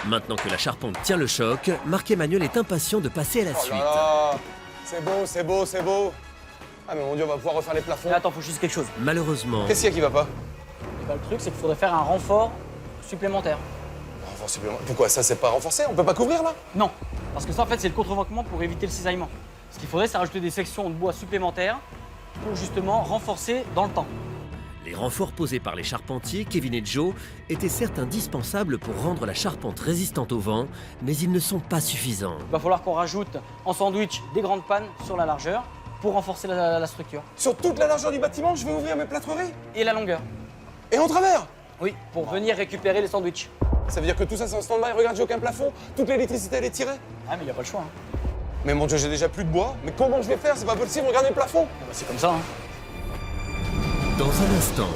[SPEAKER 1] Maintenant que la charpente tient le choc, Marc-Emmanuel est impatient de passer à la suite.
[SPEAKER 5] C'est beau, c'est beau, c'est beau. Ah mais mon Dieu, on va pouvoir refaire les plafonds.
[SPEAKER 13] Mais attends, faut juste quelque chose.
[SPEAKER 1] Malheureusement...
[SPEAKER 5] Qu'est-ce qu'il y a qui va pas?
[SPEAKER 13] Bah, le truc, c'est qu'il faudrait faire un renfort supplémentaire.
[SPEAKER 5] Renfort supplémentaire? Pourquoi ça, c'est pas renforcé? On peut pas couvrir là?
[SPEAKER 13] Non, parce que ça, en fait, c'est le contreventement pour éviter le cisaillement. Ce qu'il faudrait, c'est rajouter des sections de bois supplémentaires pour justement renforcer dans le temps.
[SPEAKER 1] Les renforts posés par les charpentiers, Kevin et Joe, étaient certes indispensables pour rendre la charpente résistante au vent, mais ils ne sont pas suffisants.
[SPEAKER 13] Il va falloir qu'on rajoute en sandwich des grandes pannes sur la largeur pour renforcer la structure.
[SPEAKER 5] Sur toute la largeur du bâtiment, je vais ouvrir mes plâtreries?
[SPEAKER 13] Et la longueur.
[SPEAKER 5] Et en travers?
[SPEAKER 13] Oui, pour venir récupérer les sandwichs.
[SPEAKER 5] Ça veut dire que tout ça, c'est en stand-by. Regarde, j'ai aucun plafond. Toute l'électricité, elle est tirée.
[SPEAKER 13] Ah, mais il n'y a pas le choix. Hein.
[SPEAKER 5] Mais mon Dieu, j'ai déjà plus de bois. Mais comment je vais faire? C'est pas possible, regardez le plafond.
[SPEAKER 13] Bah, c'est comme ça. Hein.
[SPEAKER 1] Dans un instant,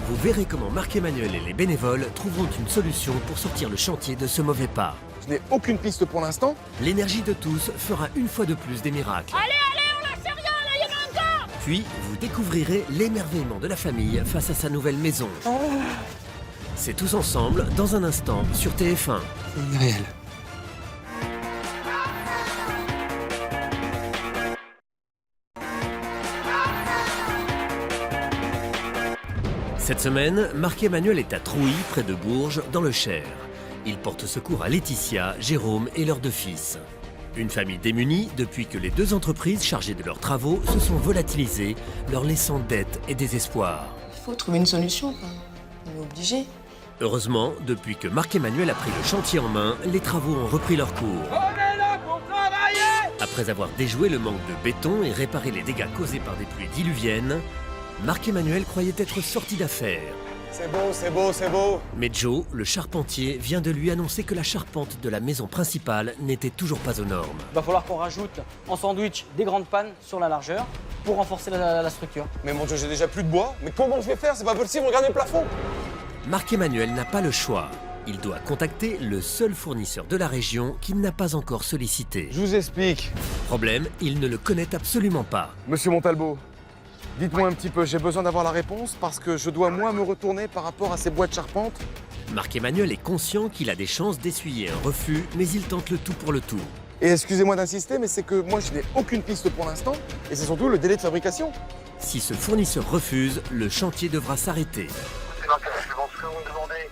[SPEAKER 1] vous verrez comment Marc-Emmanuel et les bénévoles trouveront une solution pour sortir le chantier de ce mauvais pas.
[SPEAKER 5] Je n'ai aucune piste pour l'instant.
[SPEAKER 1] L'énergie de tous fera une fois de plus des miracles.
[SPEAKER 10] Allez, on lâche rien, là, il y en a encore.
[SPEAKER 1] Puis, vous découvrirez l'émerveillement de la famille face à sa nouvelle maison. C'est tous ensemble, dans un instant, sur TF1.
[SPEAKER 4] Réel.
[SPEAKER 1] Cette semaine, Marc-Emmanuel est à Trouy, près de Bourges, dans le Cher. Il porte secours à Laetitia, Jérôme et leurs deux fils. Une famille démunie depuis que les deux entreprises chargées de leurs travaux se sont volatilisées, leur laissant dette et désespoir.
[SPEAKER 3] Il faut trouver une solution, quoi. On est obligé.
[SPEAKER 1] Heureusement, depuis que Marc-Emmanuel a pris le chantier en main, les travaux ont repris leur cours.
[SPEAKER 13] On est là pour travailler.
[SPEAKER 1] Après avoir déjoué le manque de béton et réparé les dégâts causés par des pluies diluviennes, Marc-Emmanuel croyait être sorti d'affaire.
[SPEAKER 5] C'est beau, c'est beau, c'est beau.
[SPEAKER 1] Mais Joe, le charpentier, vient de lui annoncer que la charpente de la maison principale n'était toujours pas aux normes.
[SPEAKER 13] Il va falloir qu'on rajoute en sandwich des grandes pannes sur la largeur pour renforcer la structure.
[SPEAKER 5] Mais mon Dieu, j'ai déjà plus de bois. Mais comment je vais faire? C'est pas possible, regardez le plafond.
[SPEAKER 1] Marc-Emmanuel n'a pas le choix. Il doit contacter le seul fournisseur de la région qu'il n'a pas encore sollicité.
[SPEAKER 5] Je vous explique.
[SPEAKER 1] Problème, il ne le connaît absolument pas.
[SPEAKER 5] Monsieur Montalbo, dites-moi un petit peu, j'ai besoin d'avoir la réponse parce que je dois moi me retourner par rapport à ces bois de charpente.
[SPEAKER 1] Marc-Emmanuel est conscient qu'il a des chances d'essuyer un refus, mais il tente le tout pour le tout.
[SPEAKER 5] Et excusez-moi d'insister, mais c'est que moi je n'ai aucune piste pour l'instant et c'est surtout le délai de fabrication.
[SPEAKER 1] Si ce fournisseur refuse, le chantier devra s'arrêter.
[SPEAKER 14] C'est Marc, ce que vous me demandez,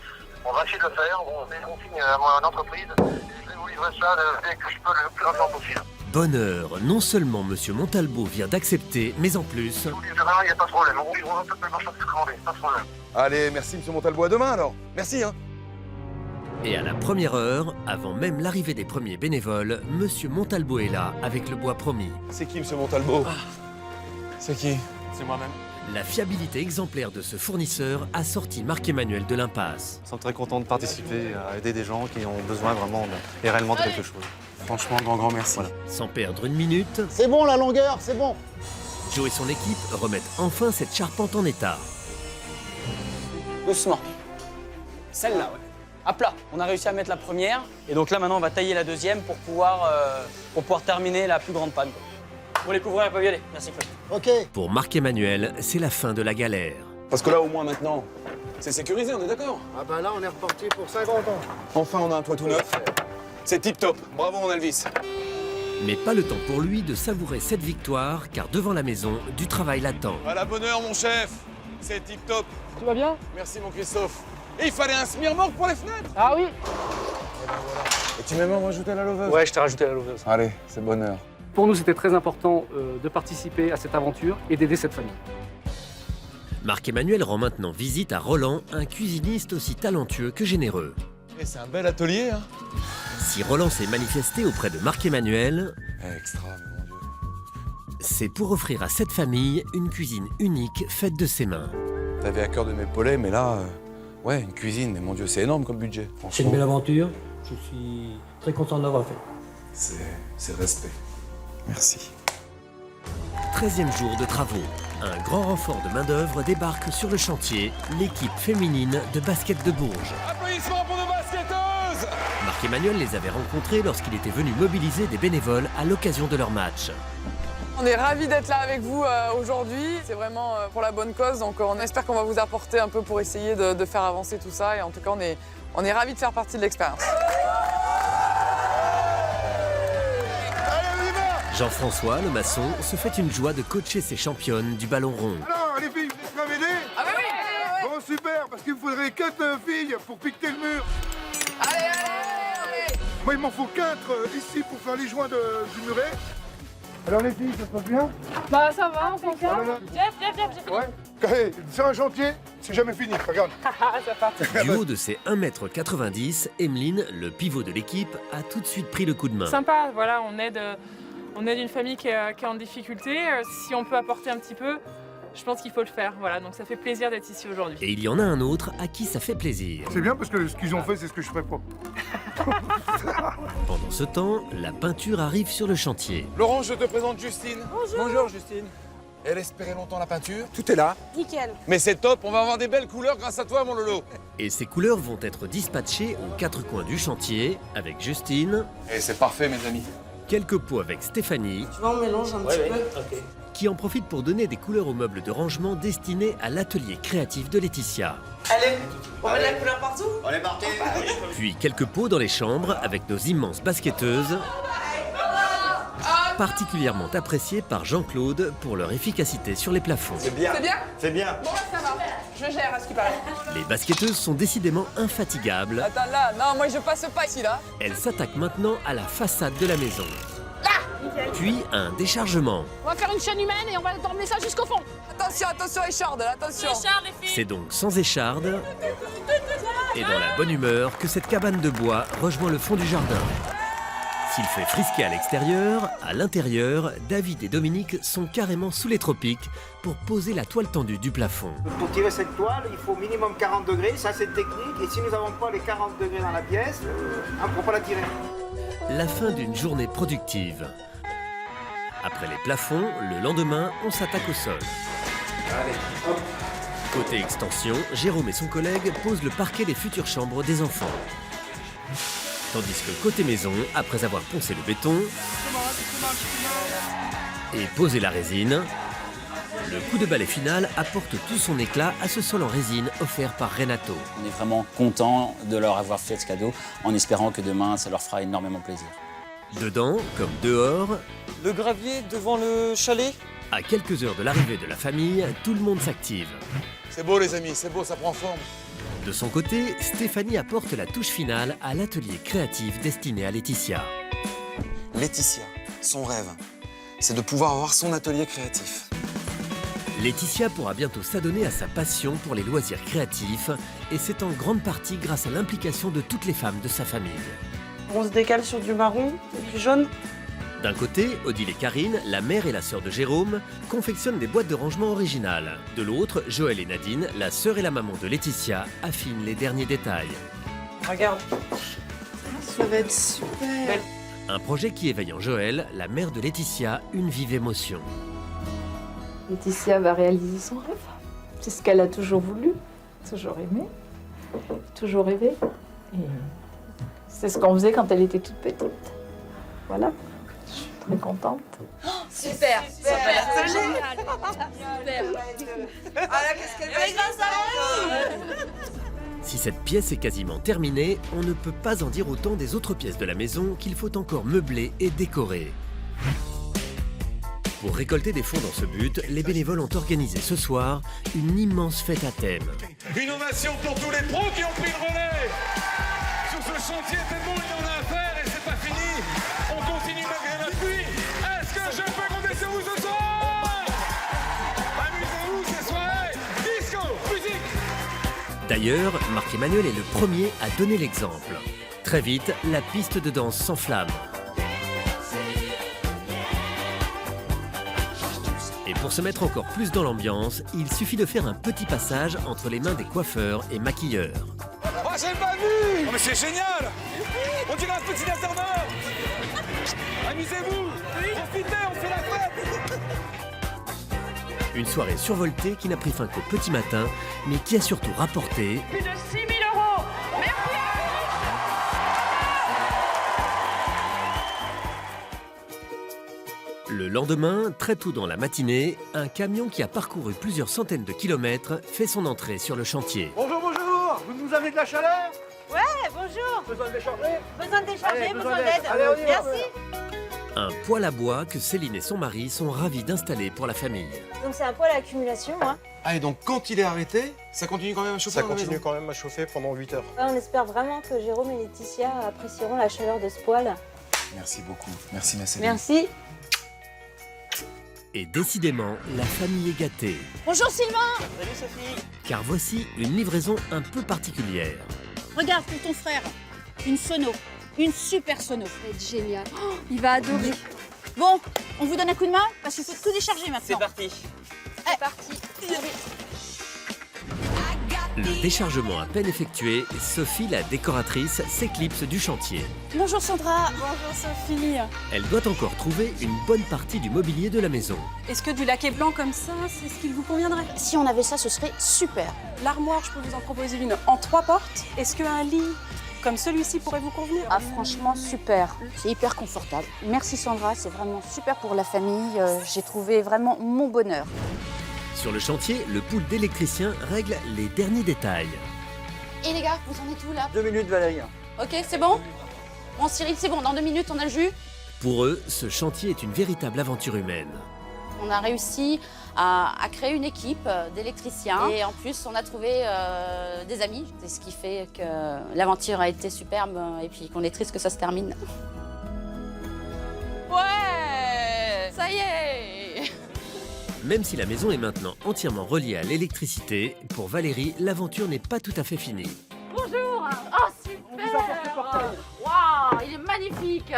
[SPEAKER 14] on va essayer de le faire, on signe à mon entreprise, je vais vous livrer ça dès que je peux le plus rapidement possible.
[SPEAKER 1] Bonheur, non seulement M. Montalbo vient d'accepter, mais en plus...
[SPEAKER 14] Il n'y a pas de problème, on vous livrera toute la marchandise commandée, pas de problème.
[SPEAKER 5] Allez, merci Monsieur Montalbo, à demain alors. Merci hein.
[SPEAKER 1] Et à la première heure, avant même l'arrivée des premiers bénévoles, M. Montalbo est là avec le bois promis.
[SPEAKER 5] C'est qui Monsieur Montalbo? C'est qui?
[SPEAKER 12] C'est moi-même.
[SPEAKER 1] La fiabilité exemplaire de ce fournisseur a sorti Marc-Emmanuel de l'impasse.
[SPEAKER 15] Je suis très content de participer, à aider des gens qui ont besoin vraiment et réellement de quelque chose.
[SPEAKER 5] Franchement, grand merci.
[SPEAKER 15] Voilà.
[SPEAKER 1] Sans perdre une minute,
[SPEAKER 2] C'est bon la longueur, c'est bon.
[SPEAKER 1] Joe et son équipe remettent enfin cette charpente en état.
[SPEAKER 13] Doucement. Celle-là, ouais. À plat. On a réussi à mettre la première. Et donc là, maintenant, on va tailler la deuxième pour pouvoir terminer la plus grande panne. Bon, les couvreurs peuvent y aller. Merci, Claude.
[SPEAKER 2] Ok.
[SPEAKER 1] Pour Marc-Emmanuel, c'est la fin de la galère.
[SPEAKER 5] Parce que là, au moins maintenant, c'est sécurisé, on est d'accord?
[SPEAKER 2] Ah bah là, on est reparti pour 50 ans.
[SPEAKER 5] Enfin, on a un toit tout neuf. C'est tip top. Bravo, mon Elvis.
[SPEAKER 1] Mais pas le temps pour lui de savourer cette victoire, car devant la maison, du travail l'attend.
[SPEAKER 5] À la bonne heure, mon chef. C'est tip top.
[SPEAKER 13] Tout va bien?
[SPEAKER 5] Merci, mon Christophe. Et il fallait un smear-morgue pour les fenêtres.
[SPEAKER 13] Ah oui?
[SPEAKER 5] Et tu m'as même rajouté la loveuse?
[SPEAKER 13] Ouais, je t'ai rajouté la loveuse.
[SPEAKER 5] Allez, c'est bonheur.
[SPEAKER 16] Pour nous, c'était très important de participer à cette aventure et d'aider cette famille.
[SPEAKER 1] Marc-Emmanuel rend maintenant visite à Roland, un cuisiniste aussi talentueux que généreux.
[SPEAKER 5] Et c'est un bel atelier, hein.
[SPEAKER 1] Si Roland s'est manifesté auprès de Marc-Emmanuel,
[SPEAKER 5] Extra, mais mon Dieu.
[SPEAKER 1] c'est pour offrir à cette famille une cuisine unique faite de ses mains.
[SPEAKER 5] T'avais à cœur de m'épauler, mais là, ouais, une cuisine, mais mon Dieu, c'est énorme comme budget.
[SPEAKER 16] C'est une belle aventure. Je suis très content de l'avoir fait.
[SPEAKER 5] C'est respect. Merci.
[SPEAKER 1] 13e jour de travaux. Un grand renfort de main-d'œuvre débarque sur le chantier, l'équipe féminine de basket de Bourges.
[SPEAKER 17] Applaudissements pour nos basketteuses!
[SPEAKER 1] Marc-Emmanuel les avait rencontrés lorsqu'il était venu mobiliser des bénévoles à l'occasion de leur match.
[SPEAKER 18] On est ravis d'être là avec vous aujourd'hui. C'est vraiment pour la bonne cause, donc on espère qu'on va vous apporter un peu pour essayer de faire avancer tout ça. Et en tout cas, on est ravis de faire partie de l'expérience.
[SPEAKER 1] Jean-François, le maçon, se fait une joie de coacher ses championnes du ballon rond.
[SPEAKER 17] Alors, les filles, vous êtes m'aider?
[SPEAKER 18] Ah oui, oui.
[SPEAKER 17] Bon, super, parce qu'il me faudrait 4 filles pour piqueter le mur.
[SPEAKER 18] Allez.
[SPEAKER 17] Moi, il m'en faut 4 ici pour faire les joints du muret. Alors, les filles, ça se passe bien?
[SPEAKER 10] Bah ça va, on fait bien. Jeff.
[SPEAKER 17] Ouais. Allez, sur un chantier, c'est jamais fini, regarde.
[SPEAKER 10] Ça part.
[SPEAKER 1] Du haut de ses 1m90, Emeline, le pivot de l'équipe, a tout de suite pris le coup de main.
[SPEAKER 10] Sympa, voilà, on aide une famille qui est en difficulté. Si on peut apporter un petit peu, je pense qu'il faut le faire. Voilà, donc ça fait plaisir d'être ici aujourd'hui.
[SPEAKER 1] Et il y en a un autre à qui ça fait plaisir.
[SPEAKER 17] C'est bien parce que ce qu'ils ont fait, c'est ce que je ferais pas.
[SPEAKER 1] Pendant ce temps, la peinture arrive sur le chantier.
[SPEAKER 17] Laurent, je te présente Justine.
[SPEAKER 18] Bonjour Justine.
[SPEAKER 17] Elle espérait longtemps la peinture. Tout est là.
[SPEAKER 8] Nickel.
[SPEAKER 17] Mais c'est top, on va avoir des belles couleurs grâce à toi, mon Lolo.
[SPEAKER 1] Et ces couleurs vont être dispatchées aux 4 coins du chantier avec Justine.
[SPEAKER 17] Et c'est parfait, mes amis.
[SPEAKER 1] Quelques pots avec Stéphanie.
[SPEAKER 3] Tu vois, on mélange un petit peu.
[SPEAKER 1] Okay. Qui en profite pour donner des couleurs aux meubles de rangement destinés à l'atelier créatif de Laetitia.
[SPEAKER 3] Allez, on met de la couleur partout?
[SPEAKER 2] On est parti.
[SPEAKER 1] Puis quelques pots dans les chambres avec nos immenses basketteuses, particulièrement appréciées par Jean-Claude pour leur efficacité sur les plafonds.
[SPEAKER 2] C'est bien.
[SPEAKER 18] C'est bien?
[SPEAKER 2] C'est bien.
[SPEAKER 18] Bon, ça va. Je gère à ce qui paraît.
[SPEAKER 1] Les basketteuses sont décidément infatigables.
[SPEAKER 18] Attends là, non, moi je passe pas ici là.
[SPEAKER 1] Elles s'attaquent maintenant à la façade de la maison. Puis un déchargement.
[SPEAKER 10] On va faire une chaîne humaine et on va emmener ça jusqu'au fond.
[SPEAKER 18] Attention, écharde, attention.
[SPEAKER 10] Écharde, les filles.
[SPEAKER 1] C'est donc sans écharde et dans la bonne humeur que cette cabane de bois rejoint le fond du jardin. S'il fait frisquer à l'intérieur, David et Dominique sont carrément sous les tropiques pour poser la toile tendue du plafond.
[SPEAKER 19] Pour tirer cette toile, il faut minimum 40 degrés, ça c'est technique, et si nous n'avons pas les 40 degrés dans la pièce, on ne peut pas la tirer.
[SPEAKER 1] La fin d'une journée productive. Après les plafonds, le lendemain, on s'attaque au sol.
[SPEAKER 17] Allez, hop.
[SPEAKER 1] Côté extension, Jérôme et son collègue posent le parquet des futures chambres des enfants. Tandis que côté maison, après avoir poncé le béton et posé la résine, le coup de balai final apporte tout son éclat à ce sol en résine offert par Renato.
[SPEAKER 13] On est vraiment content de leur avoir fait ce cadeau, en espérant que demain, ça leur fera énormément plaisir.
[SPEAKER 1] Dedans, comme dehors,
[SPEAKER 13] Le gravier devant le chalet?
[SPEAKER 1] À quelques heures de l'arrivée de la famille, tout le monde s'active.
[SPEAKER 17] C'est beau, les amis, c'est beau, ça prend forme.
[SPEAKER 1] De son côté, Stéphanie apporte la touche finale à l'atelier créatif destiné à Laetitia.
[SPEAKER 20] Laetitia, son rêve, c'est de pouvoir avoir son atelier créatif.
[SPEAKER 1] Laetitia pourra bientôt s'adonner à sa passion pour les loisirs créatifs, et c'est en grande partie grâce à l'implication de toutes les femmes de sa famille.
[SPEAKER 3] On se décale sur du marron et du jaune.
[SPEAKER 1] D'un côté, Odile et Karine, la mère et la sœur de Jérôme, confectionnent des boîtes de rangement originales. De l'autre, Joël et Nadine, la sœur et la maman de Laetitia, affinent les derniers détails.
[SPEAKER 3] Regarde. Ça va être super.
[SPEAKER 1] Un projet qui éveille en Joël, la mère de Laetitia, une vive émotion.
[SPEAKER 21] Laetitia va réaliser son rêve. C'est ce qu'elle a toujours voulu, toujours aimé, toujours rêvé. Et c'est ce qu'on faisait quand elle était toute petite. Voilà. Je suis très contente.
[SPEAKER 8] Super.
[SPEAKER 21] Ça va être
[SPEAKER 8] génial.
[SPEAKER 21] Ah là, qu'est-ce qu'elle fait grâce à
[SPEAKER 1] Si cette pièce est quasiment terminée, on ne peut pas en dire autant des autres pièces de la maison qu'il faut encore meubler et décorer. Pour récolter des fonds dans ce but, les bénévoles ont organisé ce soir une immense fête à thème.
[SPEAKER 17] Une ovation pour tous les pros qui ont pris le relais. Sur ce chantier, tellement il y en a à faire et c'est pas fini. On continue malgré la pluie. Est-ce que je peux compter sur vous ce soir? Amusez-vous ces soirées. Disco, musique.
[SPEAKER 1] D'ailleurs, Marc-Emmanuel est le premier à donner l'exemple. Très vite, la piste de danse s'enflamme. Et pour se mettre encore plus dans l'ambiance, il suffit de faire un petit passage entre les mains des coiffeurs et maquilleurs.
[SPEAKER 17] Oh, j'ai pas vu. Oh, mais c'est génial. On dirait un petit internat. Amusez-vous. Profitez, on fait la fête.
[SPEAKER 1] Une soirée survoltée qui n'a pris fin qu'au petit matin, mais qui a surtout rapporté
[SPEAKER 21] Plus de 6 000 €. Merci.
[SPEAKER 1] Le lendemain, très tôt dans la matinée, un camion qui a parcouru plusieurs centaines de kilomètres fait son entrée sur le chantier.
[SPEAKER 19] Bonjour, bonjour. Vous nous amenez de la chaleur?
[SPEAKER 21] Ouais, bonjour.
[SPEAKER 19] Besoin de décharger?
[SPEAKER 21] Besoin de décharger,
[SPEAKER 19] Allez,
[SPEAKER 21] besoin d'aide.
[SPEAKER 19] Allez, on y va.
[SPEAKER 21] Merci.
[SPEAKER 1] Un poêle à bois que Céline et son mari sont ravis d'installer pour la famille.
[SPEAKER 6] Donc c'est un poêle à accumulation, hein.
[SPEAKER 20] Ah, et donc quand il est arrêté, ça continue quand même à chauffer
[SPEAKER 15] Ça
[SPEAKER 20] dans la
[SPEAKER 15] continue
[SPEAKER 20] maison
[SPEAKER 15] quand même à chauffer pendant 8 heures.
[SPEAKER 6] Ouais, on espère vraiment que Jérôme et Laetitia apprécieront la chaleur de ce poêle.
[SPEAKER 20] Merci beaucoup. Merci, ma Céline.
[SPEAKER 6] Merci.
[SPEAKER 1] Et décidément, la famille est gâtée.
[SPEAKER 21] Bonjour Sylvain.
[SPEAKER 19] Salut Sophie.
[SPEAKER 1] Car voici une livraison un peu particulière.
[SPEAKER 8] Regarde pour ton frère, une sono, une super sono. Ça va être génial. Oh, il va adorer. Bon, on vous donne un coup de main parce qu'il faut tout décharger maintenant.
[SPEAKER 13] C'est parti.
[SPEAKER 8] C'est parti.
[SPEAKER 1] Le déchargement à peine effectué, Sophie, la décoratrice, s'éclipse du chantier.
[SPEAKER 8] Bonjour Sandra.
[SPEAKER 10] Bonjour Sophie.
[SPEAKER 1] Elle doit encore trouver une bonne partie du mobilier de la maison.
[SPEAKER 10] Est-ce que du laqué blanc comme ça, c'est ce qu'il vous conviendrait?
[SPEAKER 8] Si on avait ça, ce serait super.
[SPEAKER 10] L'armoire, je peux vous en proposer une en 3 portes. Est-ce qu'un lit comme celui-ci pourrait vous convenir?
[SPEAKER 8] Ah franchement super, c'est hyper confortable. Merci Sandra, c'est vraiment super pour la famille. J'ai trouvé vraiment mon bonheur.
[SPEAKER 1] Sur le chantier, le pool d'électricien règle les derniers détails.
[SPEAKER 8] Et les gars, vous en êtes où là?
[SPEAKER 19] 2 minutes Valérie.
[SPEAKER 8] Ok, c'est bon? Bon Cyril, c'est bon, dans 2 minutes on a le jus.
[SPEAKER 1] Pour eux, ce chantier est une véritable aventure humaine.
[SPEAKER 8] On a réussi à créer une équipe d'électriciens et en plus on a trouvé des amis. C'est ce qui fait que l'aventure a été superbe et puis qu'on est triste que ça se termine. Ouais, ça y est.
[SPEAKER 1] Même si la maison est maintenant entièrement reliée à l'électricité, pour Valérie, l'aventure n'est pas tout à fait finie.
[SPEAKER 21] Bonjour. Oh super. Waouh, il est magnifique.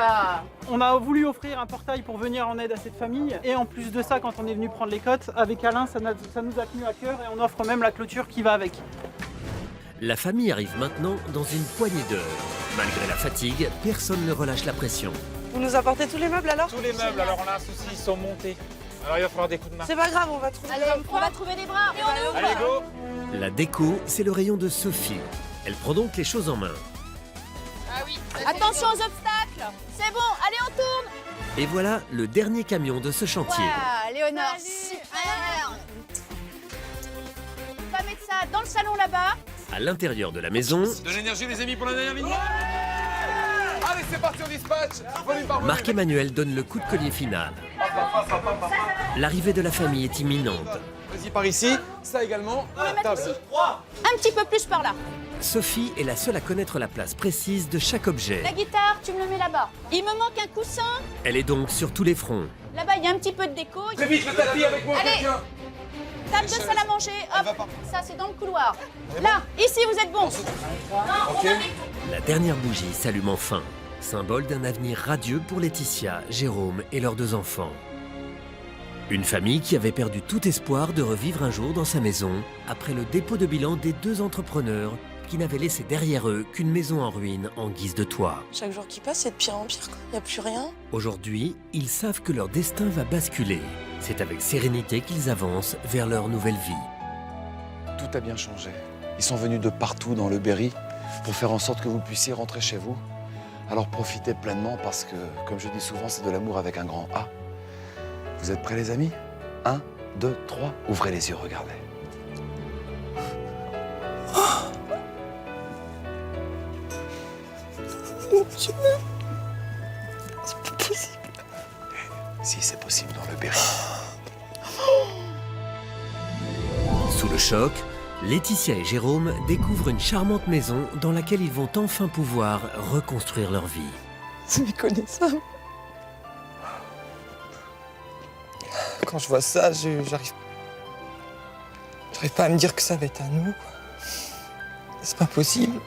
[SPEAKER 12] On a voulu offrir un portail pour venir en aide à cette famille. Et en plus de ça, quand on est venu prendre les cotes, avec Alain, ça nous a tenu à cœur et on offre même la clôture qui va avec.
[SPEAKER 1] La famille arrive maintenant dans une poignée d'heures. Malgré la fatigue, personne ne relâche la pression.
[SPEAKER 18] Vous nous apportez tous les meubles alors?
[SPEAKER 22] Tous les meubles, alors on a un souci, ils sont montés. Alors il va falloir des coups de main.
[SPEAKER 18] C'est pas grave, on va trouver.
[SPEAKER 8] Allez, on va trouver les bras et on ouvre.
[SPEAKER 22] Allez, go.
[SPEAKER 1] La déco, c'est le rayon de Sophie. Elle prend donc les choses en main.
[SPEAKER 8] Ah oui. Attention aux obstacles. C'est bon, allez on tourne.
[SPEAKER 1] Et voilà le dernier camion de ce chantier.
[SPEAKER 8] Ouais, Léonore, super. On va mettre ça dans le salon là-bas.
[SPEAKER 1] À l'intérieur de la maison,
[SPEAKER 22] De l'énergie les amis pour la dernière ligne. Allez c'est parti, on dispatch.
[SPEAKER 1] Marc-Emmanuel donne le coup de collier final. L'arrivée de la famille est imminente.
[SPEAKER 22] Vas-y par ici, ça également.
[SPEAKER 8] Un petit peu plus par là.
[SPEAKER 1] Sophie est la seule à connaître la place précise de chaque objet.
[SPEAKER 8] La guitare, tu me le mets là-bas. Il me manque un coussin.
[SPEAKER 1] Elle est donc sur tous les fronts.
[SPEAKER 8] Là-bas, il y a un petit peu de déco.
[SPEAKER 22] Très vite le tapis avec moi,
[SPEAKER 8] Allez.
[SPEAKER 22] quelqu'un.
[SPEAKER 8] Table de salle à manger, hop. Ça, c'est dans le couloir. Là, ici, vous êtes bon.
[SPEAKER 1] La dernière bougie s'allume enfin, symbole d'un avenir radieux pour Laetitia, Jérôme et leurs 2 enfants. Une famille qui avait perdu tout espoir de revivre un jour dans sa maison après le dépôt de bilan des 2 entrepreneurs qui n'avaient laissé derrière eux qu'une maison en ruine en guise de toit.
[SPEAKER 18] Chaque jour qui passe, c'est de pire en pire, quoi. Y a plus rien.
[SPEAKER 1] Aujourd'hui, ils savent que leur destin va basculer. C'est avec sérénité qu'ils avancent vers leur nouvelle vie.
[SPEAKER 20] Tout a bien changé. Ils sont venus de partout dans le Berry pour faire en sorte que vous puissiez rentrer chez vous. Alors profitez pleinement parce que, comme je dis souvent, c'est de l'amour avec un grand A. Vous êtes prêts les amis? 1, 2, 3, ouvrez les yeux, regardez.
[SPEAKER 18] Mon Dieu. C'est pas possible.
[SPEAKER 20] Si, c'est possible dans le Berry.
[SPEAKER 1] Sous le choc, Laetitia et Jérôme découvrent une charmante maison dans laquelle ils vont enfin pouvoir reconstruire leur vie.
[SPEAKER 18] C'est méconnaissable. Quand je vois ça, j'arrive pas à me dire que ça va être à nous. C'est pas possible.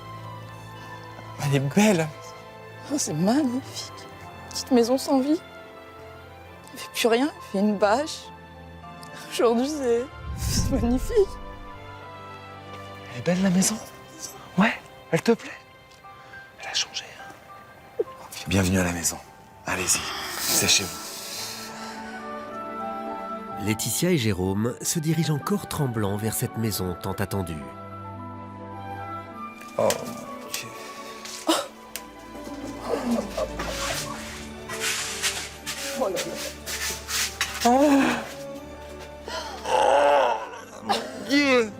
[SPEAKER 18] Elle est belle. Oh, c'est magnifique. Petite maison sans vie. Il fait plus rien, il fait une bâche. Aujourd'hui, c'est magnifique.
[SPEAKER 20] Elle est belle la maison? Ouais, elle te plaît? Elle a changé. Hein. Bienvenue à la maison. Allez-y, c'est chez vous.
[SPEAKER 1] Laetitia et Jérôme se dirigent encore tremblants vers cette maison tant attendue.
[SPEAKER 4] Oh mon Dieu.
[SPEAKER 18] Oh là là.
[SPEAKER 4] Oh. Mon Dieu.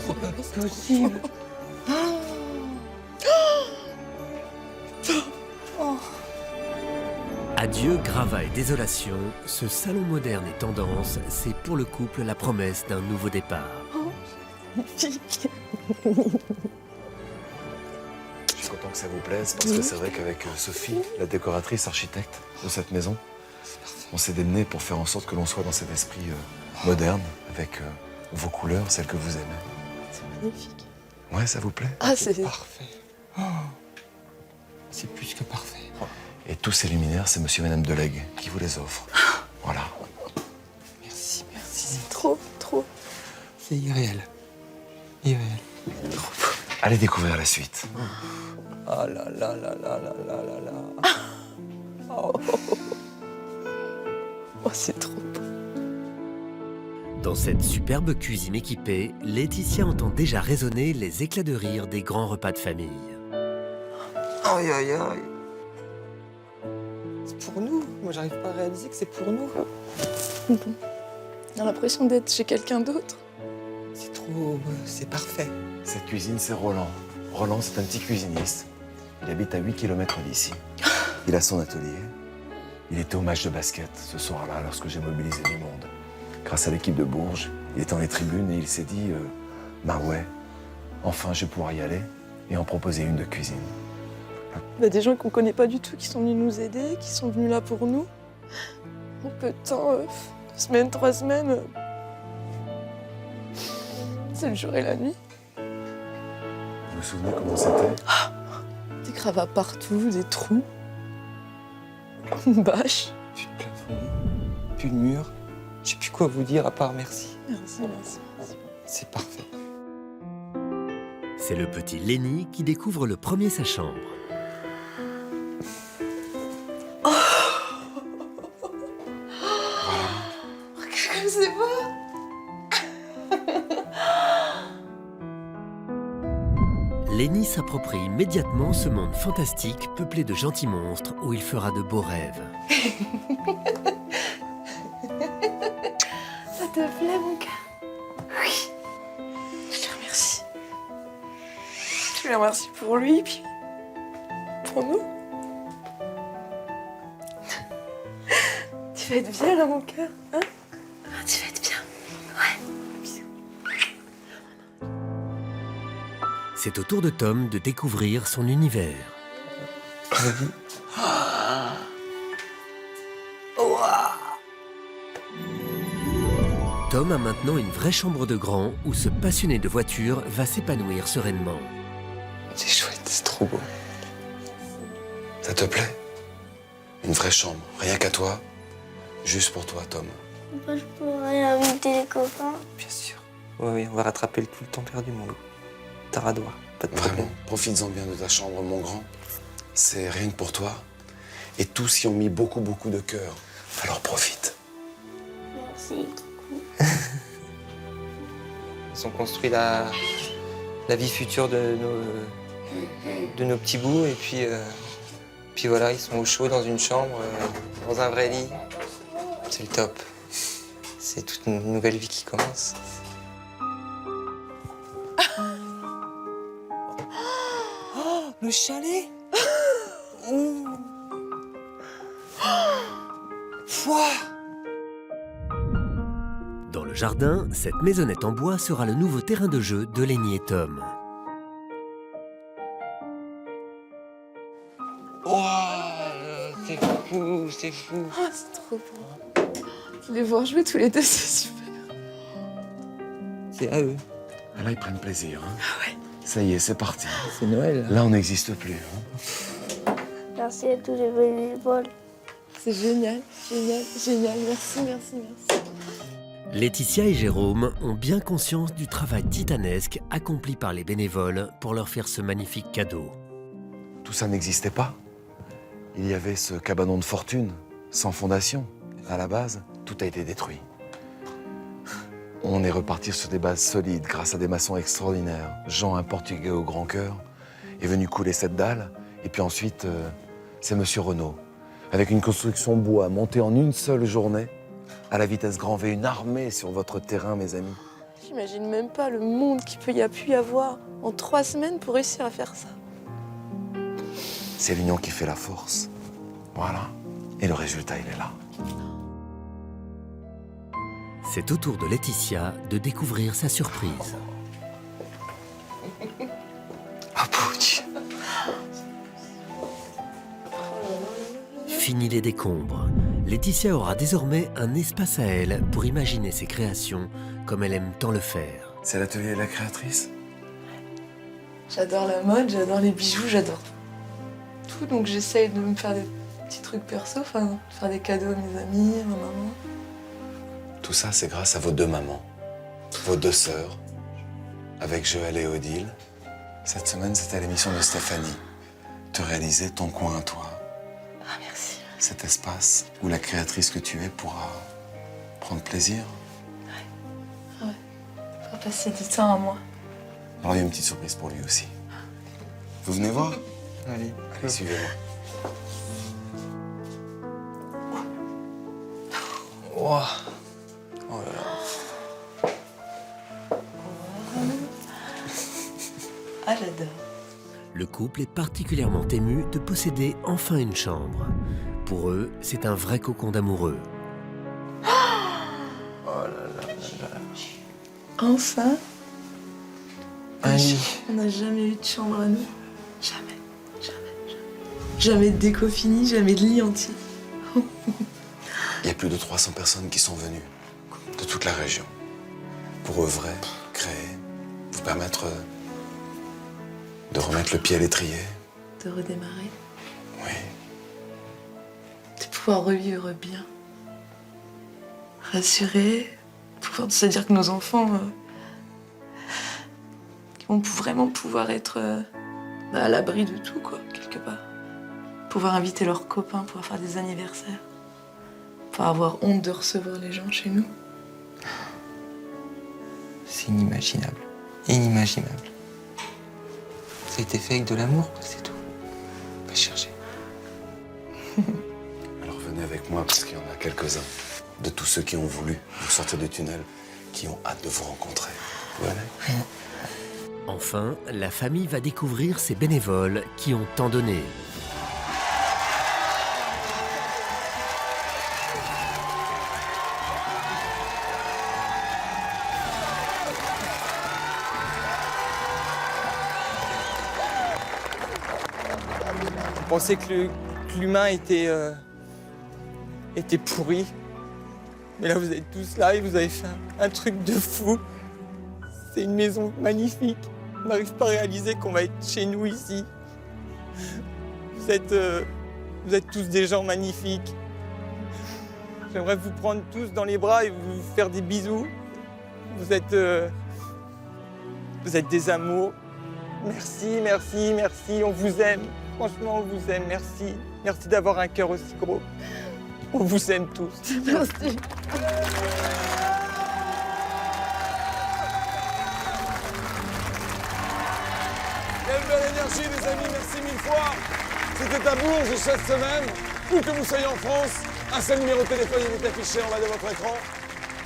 [SPEAKER 4] C'est pas possible.
[SPEAKER 1] Adieu, gravats et désolation, ce salon moderne et tendance, c'est pour le couple la promesse d'un nouveau départ.
[SPEAKER 20] Je suis content que ça vous plaise parce que c'est vrai qu'avec Sophie, la décoratrice architecte de cette maison, on s'est démené pour faire en sorte que l'on soit dans cet esprit moderne avec vos couleurs, celles que vous aimez.
[SPEAKER 18] C'est magnifique.
[SPEAKER 20] Ouais, ça vous plaît?
[SPEAKER 18] Ah, c'est
[SPEAKER 4] parfait. Oh. C'est plus que parfait.
[SPEAKER 20] Et tous ces luminaires, c'est monsieur et madame Delegue qui vous les offrent. Voilà.
[SPEAKER 4] Merci, merci.
[SPEAKER 18] C'est trop, trop.
[SPEAKER 4] C'est irréel. Irréel.
[SPEAKER 20] Allez découvrir la suite.
[SPEAKER 4] Oh là là là là là là là là.
[SPEAKER 18] Oh, oh c'est trop beau.
[SPEAKER 1] Dans cette superbe cuisine équipée, Laetitia entend déjà résonner les éclats de rire des grands repas de famille.
[SPEAKER 4] Aïe aïe aïe. C'est pour nous. Moi, j'arrive pas à réaliser que c'est pour nous.
[SPEAKER 18] J'ai l'impression d'être chez quelqu'un d'autre.
[SPEAKER 4] C'est trop... c'est parfait.
[SPEAKER 20] Cette cuisine, c'est Roland. Roland, c'est un petit cuisiniste. Il habite à 8 km d'ici. Il a son atelier. Il était au match de basket ce soir-là, lorsque j'ai mobilisé du monde. Grâce à l'équipe de Bourges, il était dans les tribunes et il s'est dit bah ouais, enfin, je vais pouvoir y aller et en proposer une de cuisine.
[SPEAKER 18] Il y a des gens qu'on connaît pas du tout qui sont venus nous aider, qui sont venus là pour nous. En peu de temps, 2 semaines, 3 semaines. C'est le jour et la nuit.
[SPEAKER 20] Vous vous souvenez comment c'était?
[SPEAKER 18] Des gravats partout, des trous. Une bâche.
[SPEAKER 4] Plus de plafond, plus de mur. Je sais plus quoi vous dire à part merci.
[SPEAKER 18] Merci, merci, merci.
[SPEAKER 4] C'est parfait.
[SPEAKER 1] C'est le petit Lenny qui découvre le premier sa chambre.
[SPEAKER 18] Regarde comme c'est beau.
[SPEAKER 1] Lenny s'approprie immédiatement ce monde fantastique peuplé de gentils monstres où il fera de beaux rêves.
[SPEAKER 18] Ça te plaît, mon cœur? Oui. Je te remercie. Je le remercie pour lui, puis pour nous. Tu vas être bien, là, mon cœur, hein? Tu vas être bien. Ouais.
[SPEAKER 1] C'est au tour de Tom de découvrir son univers. Tom a maintenant une vraie chambre de grand où ce passionné de voiture va s'épanouir sereinement.
[SPEAKER 4] C'est chouette, c'est trop beau.
[SPEAKER 20] Ça te plaît? Une vraie chambre, rien qu'à toi, juste pour toi, Tom.
[SPEAKER 6] Papa, je pourrais inviter les copains.
[SPEAKER 4] Bien sûr. Oui, on va rattraper tout le temps perdu, mon loup. Taradois, pas de problème.
[SPEAKER 20] Vraiment, profites-en bien de ta chambre, mon grand. C'est rien que pour toi. Et tous y ont mis beaucoup, beaucoup de cœur. Alors profite.
[SPEAKER 6] Merci.
[SPEAKER 4] Ils ont construit la vie future de nos petits bouts. Et puis voilà, ils sont au chaud dans une chambre, dans un vrai lit. C'est le top. C'est toute une nouvelle vie qui commence. Oh, le chalet. Oh. Pouah.
[SPEAKER 1] Dans le jardin, cette maisonnette en bois sera le nouveau terrain de jeu de Lenny et Tom.
[SPEAKER 4] Oh, c'est fou, c'est fou.
[SPEAKER 18] Oh, c'est trop beau. Les voir jouer tous les deux, c'est super.
[SPEAKER 4] C'est à eux.
[SPEAKER 20] Là, ils prennent plaisir. Hein.
[SPEAKER 18] Ah ouais.
[SPEAKER 20] Ça y est, c'est parti.
[SPEAKER 4] C'est Noël.
[SPEAKER 20] Là, on n'existe plus. Hein.
[SPEAKER 6] Merci à tous les bénévoles.
[SPEAKER 18] C'est génial, génial, génial. Merci, merci, merci.
[SPEAKER 1] Laetitia et Jérôme ont bien conscience du travail titanesque accompli par les bénévoles pour leur faire ce magnifique cadeau.
[SPEAKER 20] Tout ça n'existait pas. Il y avait ce cabanon de fortune, sans fondation, à la base. tout a été détruit. On est reparti sur des bases solides grâce à des maçons extraordinaires. Jean, un Portugais au grand cœur, est venu couler cette dalle. Et puis ensuite, c'est Monsieur Renaud, avec une construction bois montée en une seule journée, à la vitesse grand V, une armée sur votre terrain, mes amis.
[SPEAKER 3] J'imagine même pas le monde qu'il y a pu y avoir en 3 semaines pour réussir à faire ça.
[SPEAKER 20] C'est l'union qui fait la force. Voilà. Et le résultat, il est là.
[SPEAKER 1] C'est au tour de Laetitia de découvrir sa surprise.
[SPEAKER 20] Ah, pouch.
[SPEAKER 1] Fini les décombres. Laetitia aura désormais un espace à elle pour imaginer ses créations comme elle aime tant le faire.
[SPEAKER 20] C'est l'atelier de la créatrice?
[SPEAKER 3] J'adore la mode, j'adore les bijoux, j'adore tout. Donc j'essaye de me faire des petits trucs perso, enfin, faire des cadeaux à mes amis, à ma maman.
[SPEAKER 20] Tout ça, c'est grâce à vos 2 mamans, vos 2 sœurs, avec Joël et Odile. Cette semaine, c'était l'émission de Stéphanie. Te réaliser ton coin à toi.
[SPEAKER 3] Ah, merci.
[SPEAKER 20] Cet espace où la créatrice que tu es pourra prendre plaisir.
[SPEAKER 3] Ouais. Faut passer du temps à moi.
[SPEAKER 20] Alors, il y a une petite surprise pour lui aussi. Vous venez voir?
[SPEAKER 4] Allez.
[SPEAKER 20] Allez, suivez-moi.
[SPEAKER 4] Wow. Oh là là.
[SPEAKER 3] Ah, j'adore.
[SPEAKER 1] Le couple est particulièrement ému de posséder enfin une chambre. Pour eux, c'est un vrai cocon d'amoureux.
[SPEAKER 4] Oh là là là là.
[SPEAKER 3] Enfin,
[SPEAKER 4] Allez.
[SPEAKER 3] on n'a jamais eu de chambre à nous. Jamais, jamais, jamais. Jamais de déco fini, jamais de lit entier.
[SPEAKER 20] Il y a plus de 300 personnes qui sont venues de toute la région pour œuvrer, créer, vous permettre de remettre le pied à l'étrier.
[SPEAKER 3] De redémarrer.
[SPEAKER 20] Oui.
[SPEAKER 3] De pouvoir revivre bien. Rassurer, pouvoir se dire que nos enfants vont vraiment pouvoir être à l'abri de tout, quoi, quelque part. Pouvoir inviter leurs copains, pouvoir faire des anniversaires. Pas avoir honte de recevoir les gens chez nous.
[SPEAKER 4] C'est inimaginable. Inimaginable. Ça a été fait avec de l'amour, c'est tout. Pas chercher.
[SPEAKER 20] Alors venez avec moi parce qu'il y en a quelques-uns de tous ceux qui ont voulu vous sortir du tunnel, qui ont hâte de vous rencontrer. Vous venez?
[SPEAKER 1] Enfin, la famille va découvrir ces bénévoles qui ont tant donné.
[SPEAKER 13] On pensait que l'humain était pourri. Mais là, vous êtes tous là et vous avez fait un truc de fou. C'est une maison magnifique. On n'arrive pas à réaliser qu'on va être chez nous ici. Vous êtes tous des gens magnifiques. J'aimerais vous prendre tous dans les bras et vous faire des bisous. Vous êtes des amours. Merci, merci, merci. On vous aime. Franchement, on vous aime. Merci. Merci d'avoir un cœur aussi gros. On vous aime tous.
[SPEAKER 3] Merci.
[SPEAKER 22] Quelle belle énergie, les amis, merci 1000 fois. C'était à Bourges cette semaine. Où que vous soyez en France, un seul numéro de téléphone est affiché en bas de votre écran.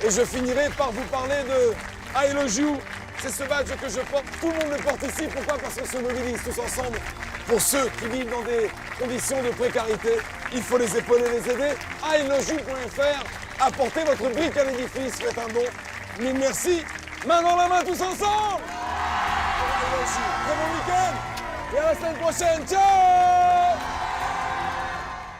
[SPEAKER 22] Et je finirai par vous parler de I Love You. C'est ce badge que je porte. Tout le monde le porte ici. Pourquoi? Parce qu'on se mobilise tous ensemble. Pour ceux qui vivent dans des conditions de précarité, il faut les épauler, les aider. iloveyou.fr, apportez votre brique à l'édifice, faites un don. Mille merci. Main dans la main tous ensemble. Très bon week-end et à la semaine prochaine. Ciao.